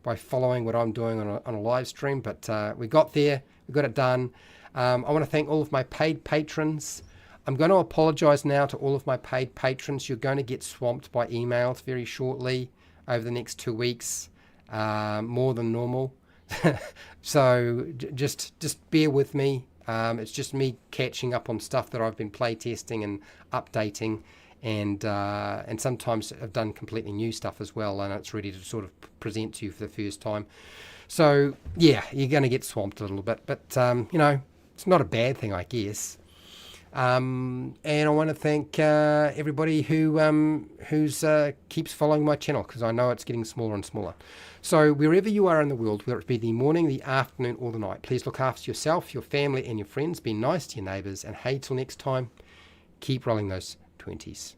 by following what I'm doing on a live stream, but we got there, we got it done. I want to thank all of my paid patrons. I'm going to apologize now to all of my paid patrons. You're going to get swamped by emails very shortly over the next 2 weeks, more than normal. So just bear with me. It's just me catching up on stuff that I've been play testing and updating. And sometimes I've done completely new stuff as well, and it's ready to sort of present to you for the first time. So yeah, you're going to get swamped a little bit, but it's not a bad thing, I guess. And I want to thank everybody who's keeps following my channel, because I know it's getting smaller and smaller. So wherever you are in the world, whether it be the morning, the afternoon, or the night, please look after yourself, your family, and your friends. Be nice to your neighbours, and hey, till next time, keep rolling those 20s.